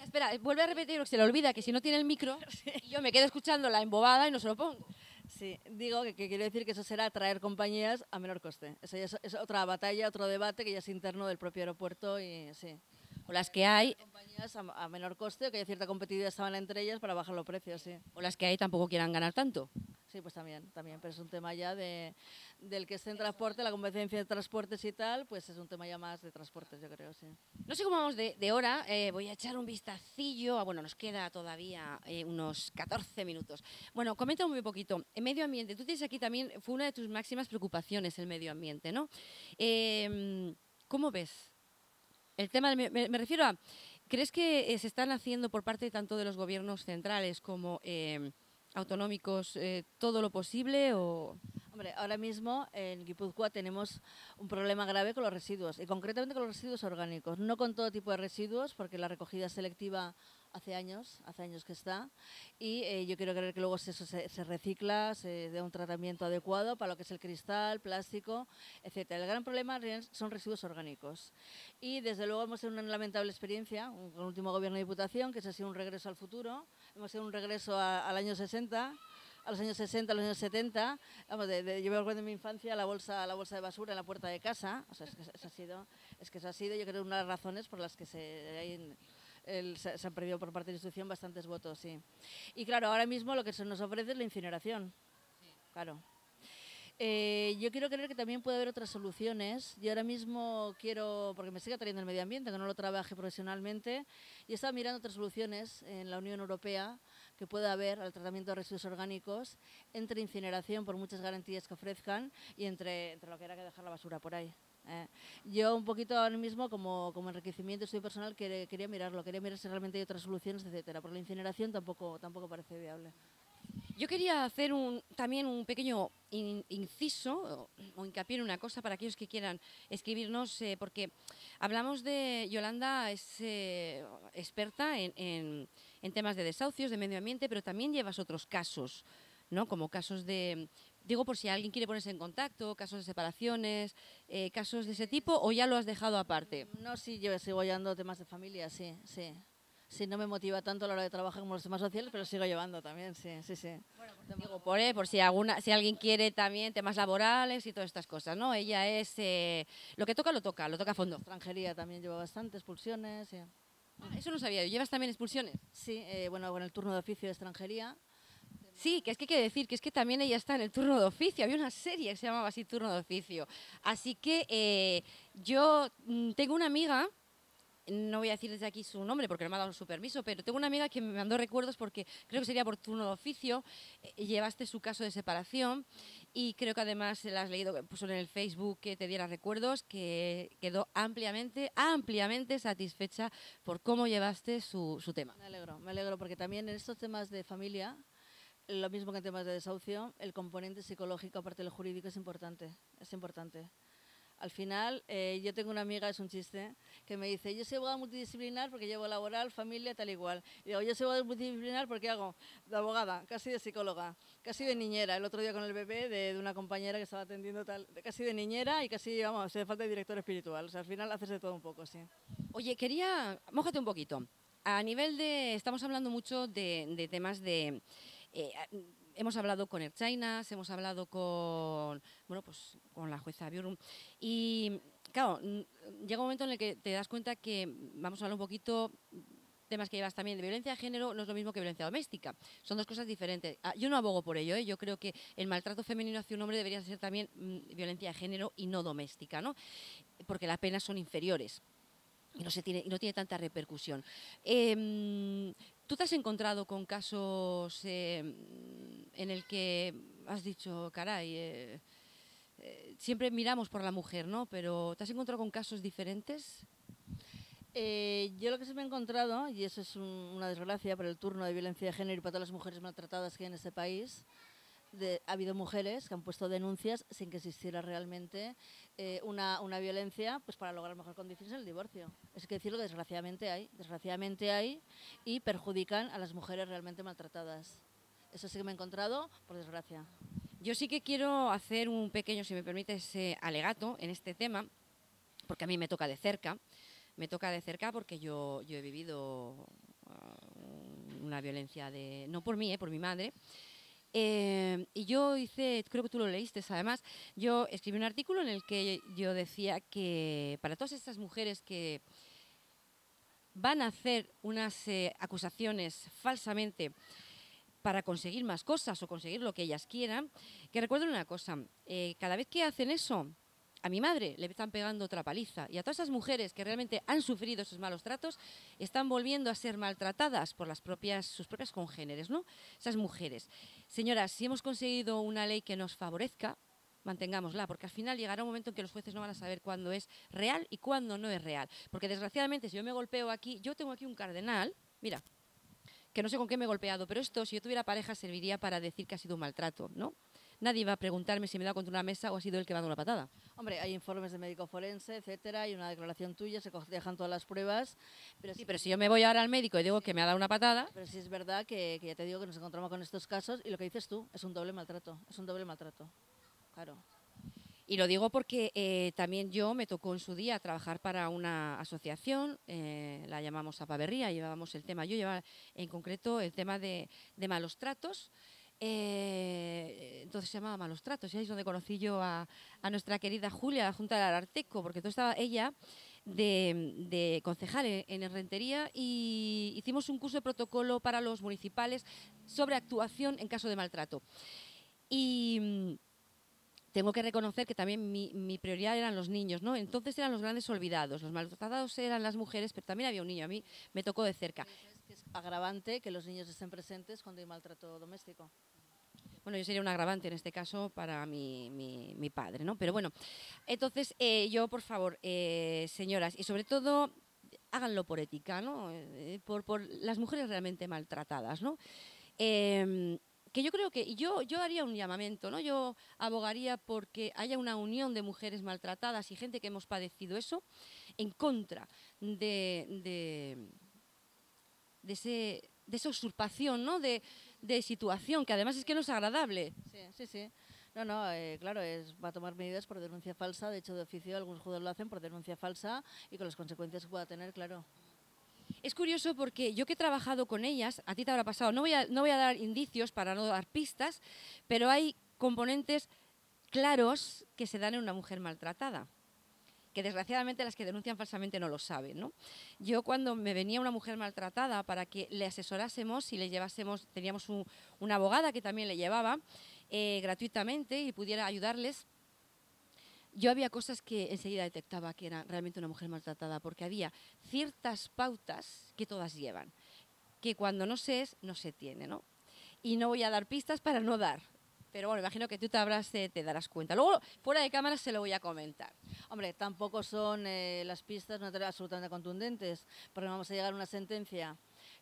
Espera, vuelve a repetir, porque se le olvida que si no tiene el micro, sí. Y yo me quedo escuchando la embobada y no se lo pongo. Sí, digo que quiero decir que eso será traer compañías a menor coste. Eso ya es otra batalla, otro debate que ya es interno del propio aeropuerto y sí. O las que hay... Compañías a menor coste, que hay cierta competitividad estaban entre ellas para bajar los precios, sí. O las que hay tampoco quieran ganar tanto. Sí, pues también, pero es un tema ya del que esté en transporte, la competencia de transportes y tal, pues es un tema ya más de transportes, yo creo, sí. No sé cómo vamos de hora, voy a echar un vistacillo, bueno, nos queda todavía unos 14 minutos. Bueno, comenta muy poquito, el medio ambiente, tú tienes aquí también, fue una de tus máximas preocupaciones el medio ambiente, ¿no? ¿Cómo ves? El tema, me refiero a, ¿crees que se están haciendo por parte tanto de los gobiernos centrales como autonómicos todo lo posible o...? Hombre, ahora mismo en Guipúzcoa tenemos un problema grave con los residuos y concretamente con los residuos orgánicos, no con todo tipo de residuos porque la recogida selectiva hace años que está y yo quiero creer que luego eso se recicla, se da un tratamiento adecuado para lo que es el cristal, plástico, etcétera. El gran problema son residuos orgánicos y desde luego hemos tenido una lamentable experiencia con el último gobierno de Diputación, que ha sido un regreso al futuro, hemos tenido un regreso al año 60, a los años 60, a los años 70, vamos, yo me acuerdo de mi infancia la bolsa de basura en la puerta de casa, o sea, es que eso ha sido, yo creo, una de las razones por las que se han perdido por parte de la institución bastantes votos, sí. Y claro, ahora mismo lo que se nos ofrece es la incineración, sí. Claro. Yo quiero creer que también puede haber otras soluciones. Yo ahora mismo quiero, porque me sigue atrayendo el medio ambiente, que no lo trabaje profesionalmente, y he estado mirando otras soluciones en la Unión Europea que pueda haber al tratamiento de residuos orgánicos entre incineración, por muchas garantías que ofrezcan, y entre lo que era que dejar la basura por ahí. Yo un poquito ahora mismo como enriquecimiento estudio personal quería mirarlo, quería mirar si realmente hay otras soluciones, etcétera. Por la incineración tampoco parece viable. Yo quería hacer también un pequeño inciso o hincapié en una cosa para aquellos que quieran escribirnos, porque hablamos de Yolanda, es experta en temas de desahucios, de medio ambiente, pero también llevas otros casos, ¿no? Como casos de, digo por si alguien quiere ponerse en contacto, casos de separaciones, casos de ese tipo, o ya lo has dejado aparte. No, sí, yo sigo llevando temas de familia, sí. Sí, no me motiva tanto a la hora de trabajar como los temas sociales, pero sigo llevando también, sí. Bueno, digo, por si alguien quiere también temas laborales y todas estas cosas, ¿no? Ella es, lo que toca, lo toca a fondo. Extranjería también lleva bastante, expulsiones, sí. Eso no sabía yo. ¿Llevas también expulsiones? Sí, bueno, con el turno de oficio de extranjería. Sí, que es que hay que decir que es que también ella está en el turno de oficio. Había una serie que se llamaba así, Turno de Oficio. Así que yo tengo una amiga, no voy a decir desde aquí su nombre porque no me ha dado su permiso, pero tengo una amiga que me mandó recuerdos porque creo que sería por turno de oficio, llevaste su caso de separación y creo que además se la has leído, que puso en el Facebook que te diera recuerdos, que quedó ampliamente satisfecha por cómo llevaste su tema. Me alegro porque también en estos temas de familia, lo mismo que en temas de desahucio, el componente psicológico aparte del jurídico es importante. Al final, yo tengo una amiga, es un chiste, que me dice, yo soy abogada multidisciplinar porque llevo laboral, familia, tal igual. Y digo, yo soy abogada multidisciplinar porque hago de abogada, casi de psicóloga, casi de niñera. El otro día con el bebé de una compañera que estaba atendiendo casi de niñera y casi, vamos, se falta de director espiritual. O sea, al final haces de todo un poco, sí. Oye, mójate un poquito. A nivel de, estamos hablando mucho de temas de Hemos hablado con Erchainas, hemos hablado con, bueno, pues, con la jueza Björn y, claro, llega un momento en el que te das cuenta que, vamos a hablar un poquito, temas que llevas también de violencia de género, no es lo mismo que violencia doméstica. Son dos cosas diferentes. Yo no abogo por ello, ¿eh? Yo creo que el maltrato femenino hacia un hombre debería ser también violencia de género y no doméstica, ¿no? Porque las penas son inferiores. Y no tiene tanta repercusión. ¿Tú te has encontrado con casos en el que has dicho, caray, siempre miramos por la mujer, ¿no? Pero ¿te has encontrado con casos diferentes? Yo lo que se me he encontrado, y eso es una desgracia por el turno de violencia de género y para todas las mujeres maltratadas que hay en este país, ha habido mujeres que han puesto denuncias sin que existiera realmente una violencia pues para lograr mejor condiciones en el divorcio. Es que decirlo que desgraciadamente hay y perjudican a las mujeres realmente maltratadas. Eso sí que me he encontrado, por desgracia. Yo sí que quiero hacer un pequeño, si me permites, alegato en este tema, porque a mí me toca de cerca. Me toca de cerca porque yo he vivido una violencia no por mí, por mi madre. Y yo hice, creo que tú lo leíste además, yo escribí un artículo en el que yo decía que para todas estas mujeres que van a hacer unas acusaciones falsamente para conseguir más cosas o conseguir lo que ellas quieran, que recuerden una cosa, cada vez que hacen eso, a mi madre le están pegando otra paliza y a todas esas mujeres que realmente han sufrido esos malos tratos están volviendo a ser maltratadas por sus propias congéneres, ¿no? Esas mujeres. Señoras, si hemos conseguido una ley que nos favorezca, mantengámosla, porque al final llegará un momento en que los jueces no van a saber cuándo es real y cuándo no es real. Porque desgraciadamente, si yo me golpeo aquí, yo tengo aquí un cardenal, mira, que no sé con qué me he golpeado, pero esto, si yo tuviera pareja, serviría para decir que ha sido un maltrato, ¿no? Nadie va a preguntarme si me he dado contra una mesa o ha sido él que me ha dado una patada. Hombre, hay informes de médico forense, etcétera, hay una declaración tuya, se dejan todas las pruebas. Pero sí, pero si yo me voy ahora al médico y digo que me ha dado una patada... Pero sí es verdad que ya te digo que nos encontramos con estos casos y lo que dices tú es un doble maltrato, claro. Y lo digo porque también yo me tocó en su día trabajar para una asociación, la llamamos Apaberría, llevábamos el tema, yo llevaba en concreto el tema de malos tratos. Entonces se llamaba Malos Tratos, y ahí es donde conocí yo a nuestra querida Julia, la Junta del Ararteko, porque todo estaba ella de concejal en Rentería y hicimos un curso de protocolo para los municipales sobre actuación en caso de maltrato. Y tengo que reconocer que también mi prioridad eran los niños, ¿no? Entonces eran los grandes olvidados, los maltratados eran las mujeres, pero también había un niño, a mí me tocó de cerca. Es agravante que los niños estén presentes cuando hay maltrato doméstico. Bueno, yo sería un agravante en este caso para mi padre, ¿no? Pero bueno, entonces yo, por favor, señoras, y sobre todo, háganlo por ética, ¿no? Por las mujeres realmente maltratadas, ¿no? Que yo creo que yo haría un llamamiento, ¿no? Yo abogaría porque haya una unión de mujeres maltratadas y gente que hemos padecido eso en contra de esa usurpación, ¿no? De situación, que además es que no es agradable. Sí. No, claro, va a tomar medidas por denuncia falsa. De hecho, de oficio, algunos juzgados lo hacen por denuncia falsa y con las consecuencias que pueda tener, claro. Es curioso porque yo que he trabajado con ellas, a ti te habrá pasado, no voy a dar indicios para no dar pistas, pero hay componentes claros que se dan en una mujer maltratada, que desgraciadamente las que denuncian falsamente no lo saben, ¿no? Yo cuando me venía una mujer maltratada para que le asesorásemos y le llevásemos, teníamos una abogada que también le llevaba gratuitamente y pudiera ayudarles, yo había cosas que enseguida detectaba que era realmente una mujer maltratada, porque había ciertas pautas que todas llevan, que cuando no se es, no se tiene, ¿no? Y no voy a dar pistas para no dar. Pero bueno, imagino que tú te darás cuenta. Luego, fuera de cámara, se lo voy a comentar. Hombre, tampoco son las pistas no absolutamente contundentes, porque vamos a llegar a una sentencia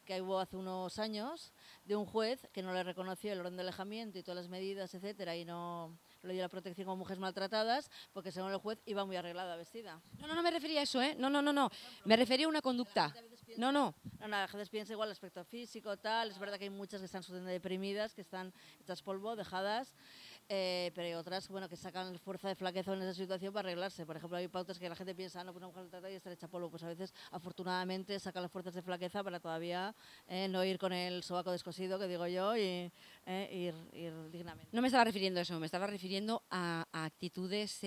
que hubo hace unos años de un juez que no le reconoció el orden de alejamiento y todas las medidas, etcétera, y no le dio la protección a mujeres maltratadas, porque según el juez iba muy arreglada, vestida. No me refería a eso, ¿eh? No. Me refería a una conducta. No, la gente piensa igual el aspecto físico, tal. Es verdad que hay muchas que están absolutamente deprimidas, que están hechas polvo, dejadas. pero hay otras, bueno, que sacan fuerza de flaqueza en esa situación para arreglarse. Por ejemplo, hay pautas que la gente piensa, no, pues una mujer trata y está hecha polvo. Pues a veces, afortunadamente, sacan las fuerzas de flaqueza para todavía no ir con el sobaco descosido, que digo yo, y ir dignamente. No me estaba refiriendo a eso, me estaba refiriendo a actitudes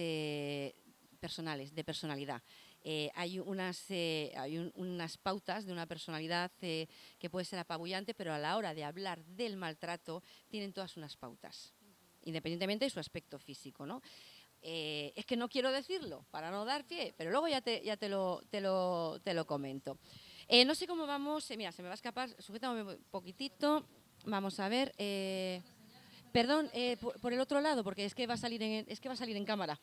personales, de personalidad. Hay unas pautas de una personalidad que puede ser apabullante, pero a la hora de hablar del maltrato tienen todas unas pautas, independientemente de su aspecto físico, ¿no? Es que no quiero decirlo para no dar pie, pero luego ya te lo comento. No sé cómo vamos, mira, se me va a escapar, sujétame un poquitito, vamos a ver. Perdón, por el otro lado, porque es que va a salir en cámara.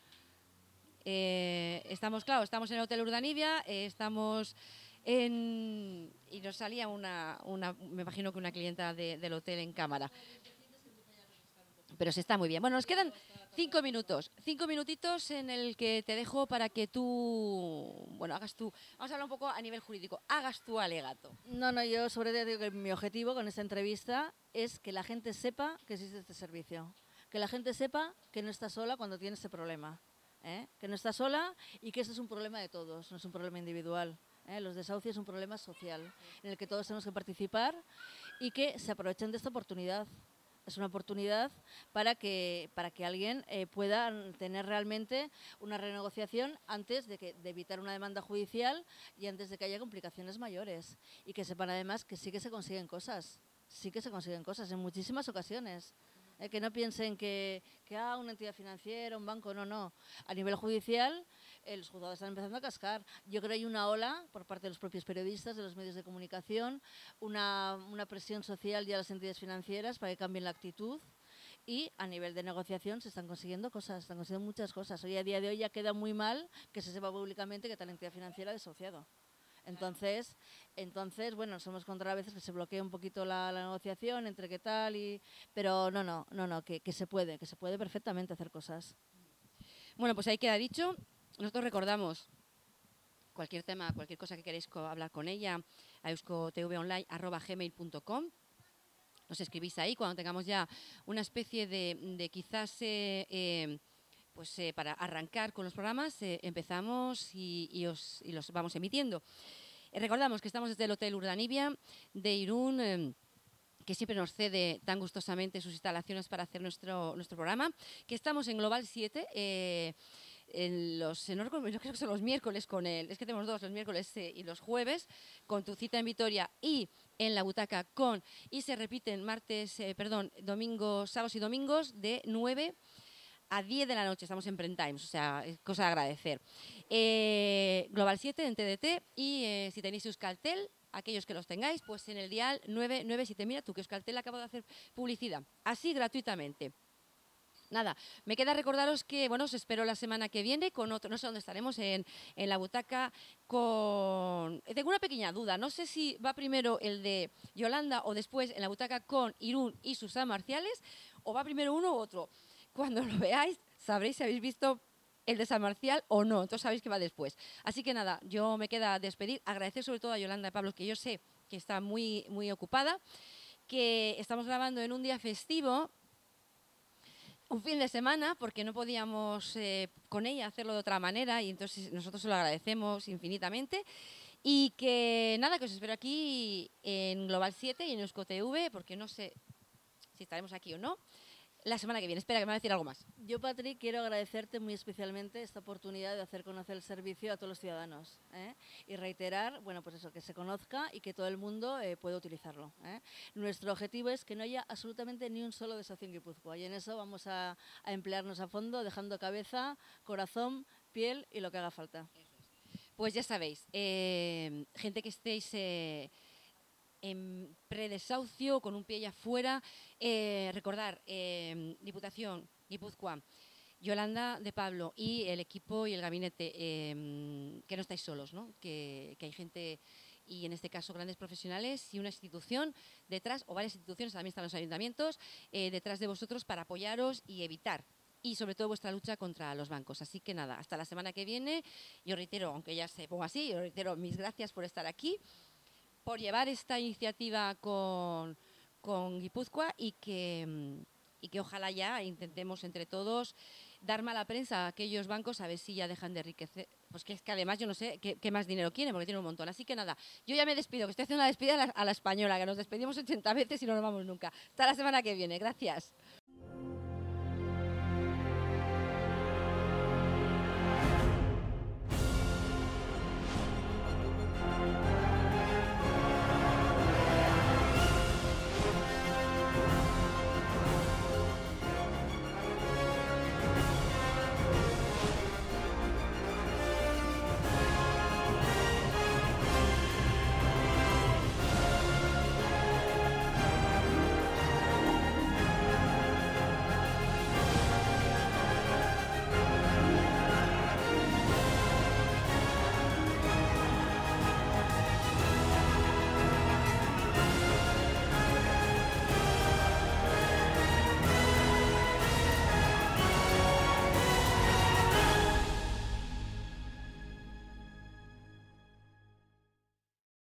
Estamos en el Hotel Urdanibia, y nos salía me imagino que una clienta del hotel en cámara. Pero se está muy bien. Bueno, nos quedan 5 minutos. 5 minutitos en el que te dejo para que tú, bueno, vamos a hablar un poco a nivel jurídico, hagas tu alegato. No, yo sobre todo digo que mi objetivo con esta entrevista es que la gente sepa que existe este servicio. Que la gente sepa que no está sola cuando tiene este problema. Que no está sola y que este es un problema de todos, no es un problema individual. Los desahucios es un problema social en el que todos tenemos que participar y que se aprovechen de esta oportunidad. Es una oportunidad para que alguien pueda tener realmente una renegociación antes de evitar una demanda judicial y antes de que haya complicaciones mayores. Y que sepan además que sí que se consiguen cosas, en muchísimas ocasiones. Que no piensen que una entidad financiera, un banco, no. A nivel judicial, los juzgados están empezando a cascar. Yo creo que hay una ola por parte de los propios periodistas, de los medios de comunicación, una presión social ya a las entidades financieras para que cambien la actitud. Y a nivel de negociación se están consiguiendo cosas, están consiguiendo muchas cosas. Hoy, a día de hoy, ya queda muy mal que se sepa públicamente que tal entidad financiera ha desahuciado. Entonces, bueno, somos contra a veces que se bloquee un poquito la negociación entre qué tal pero no, que se puede perfectamente hacer cosas. Bueno, pues ahí queda dicho. Nosotros recordamos cualquier tema, cualquier cosa que queréis hablar con ella, a euskotvonline@gmail.com. Nos escribís ahí cuando tengamos ya una especie de quizás para arrancar con los programas, empezamos y los vamos emitiendo. Recordamos que estamos desde el Hotel Urdanibia de Irún, que siempre nos cede tan gustosamente sus instalaciones para hacer nuestro programa, que estamos en Global 7, no creo que son los miércoles con él, es que tenemos dos, los miércoles y los jueves, con tu cita en Vitoria y en la butaca y se repiten domingos, sábados y domingos de 9 a 10 de la noche, estamos en prime times, o sea, es cosa de agradecer. Global 7 en TDT y si tenéis Euskaltel, aquellos que los tengáis, pues en el dial 997. Mira tú que Euskaltel acabo de hacer publicidad, así gratuitamente. Nada, me queda recordaros que, bueno, os espero la semana que viene con otro, no sé dónde estaremos, en la butaca con... Tengo una pequeña duda, no sé si va primero el de Yolanda o después en la butaca con Irún y Susana Marciales, o va primero uno u otro. Cuando lo veáis, sabréis si habéis visto el de San Marcial o no, entonces sabéis que va después. Así que nada, yo me queda despedir, agradecer sobre todo a Yolanda y Pablo, que yo sé que está muy, muy ocupada, que estamos grabando en un día festivo, un fin de semana, porque no podíamos con ella hacerlo de otra manera y entonces nosotros se lo agradecemos infinitamente. Y que nada, que os espero aquí en Global 7 y en EuskoTV, porque no sé si estaremos aquí o no, la semana que viene. Espera, que me va a decir algo más. Yo, Patri, quiero agradecerte muy especialmente esta oportunidad de hacer conocer el servicio a todos los ciudadanos y reiterar, bueno, pues eso, que se conozca y que todo el mundo pueda utilizarlo. Nuestro objetivo es que no haya absolutamente ni un solo desahucio en Guipúzcoa y en eso vamos a emplearnos a fondo, dejando cabeza, corazón, piel y lo que haga falta. Pues ya sabéis, gente que estéis en predesahucio, con un pie ya fuera, recordar, Diputación, Guipúzcoa, Yolanda de Pablo y el equipo y el gabinete, que no estáis solos, ¿no? Que hay gente, y en este caso grandes profesionales y una institución detrás, o varias instituciones, también están los ayuntamientos, detrás de vosotros para apoyaros y evitar, y sobre todo vuestra lucha contra los bancos. Así que nada, hasta la semana que viene. Yo reitero, aunque ya se ponga así, yo reitero mis gracias por estar aquí, por llevar esta iniciativa con Guipúzcoa y que y que ojalá ya intentemos entre todos dar mala prensa a aquellos bancos a ver si ya dejan de enriquecer. Pues que es que además yo no sé qué más dinero quieren, porque tienen un montón. Así que nada, yo ya me despido, que estoy haciendo la despedida a la española, que nos despedimos 80 veces y no nos vamos nunca. Hasta la semana que viene. Gracias.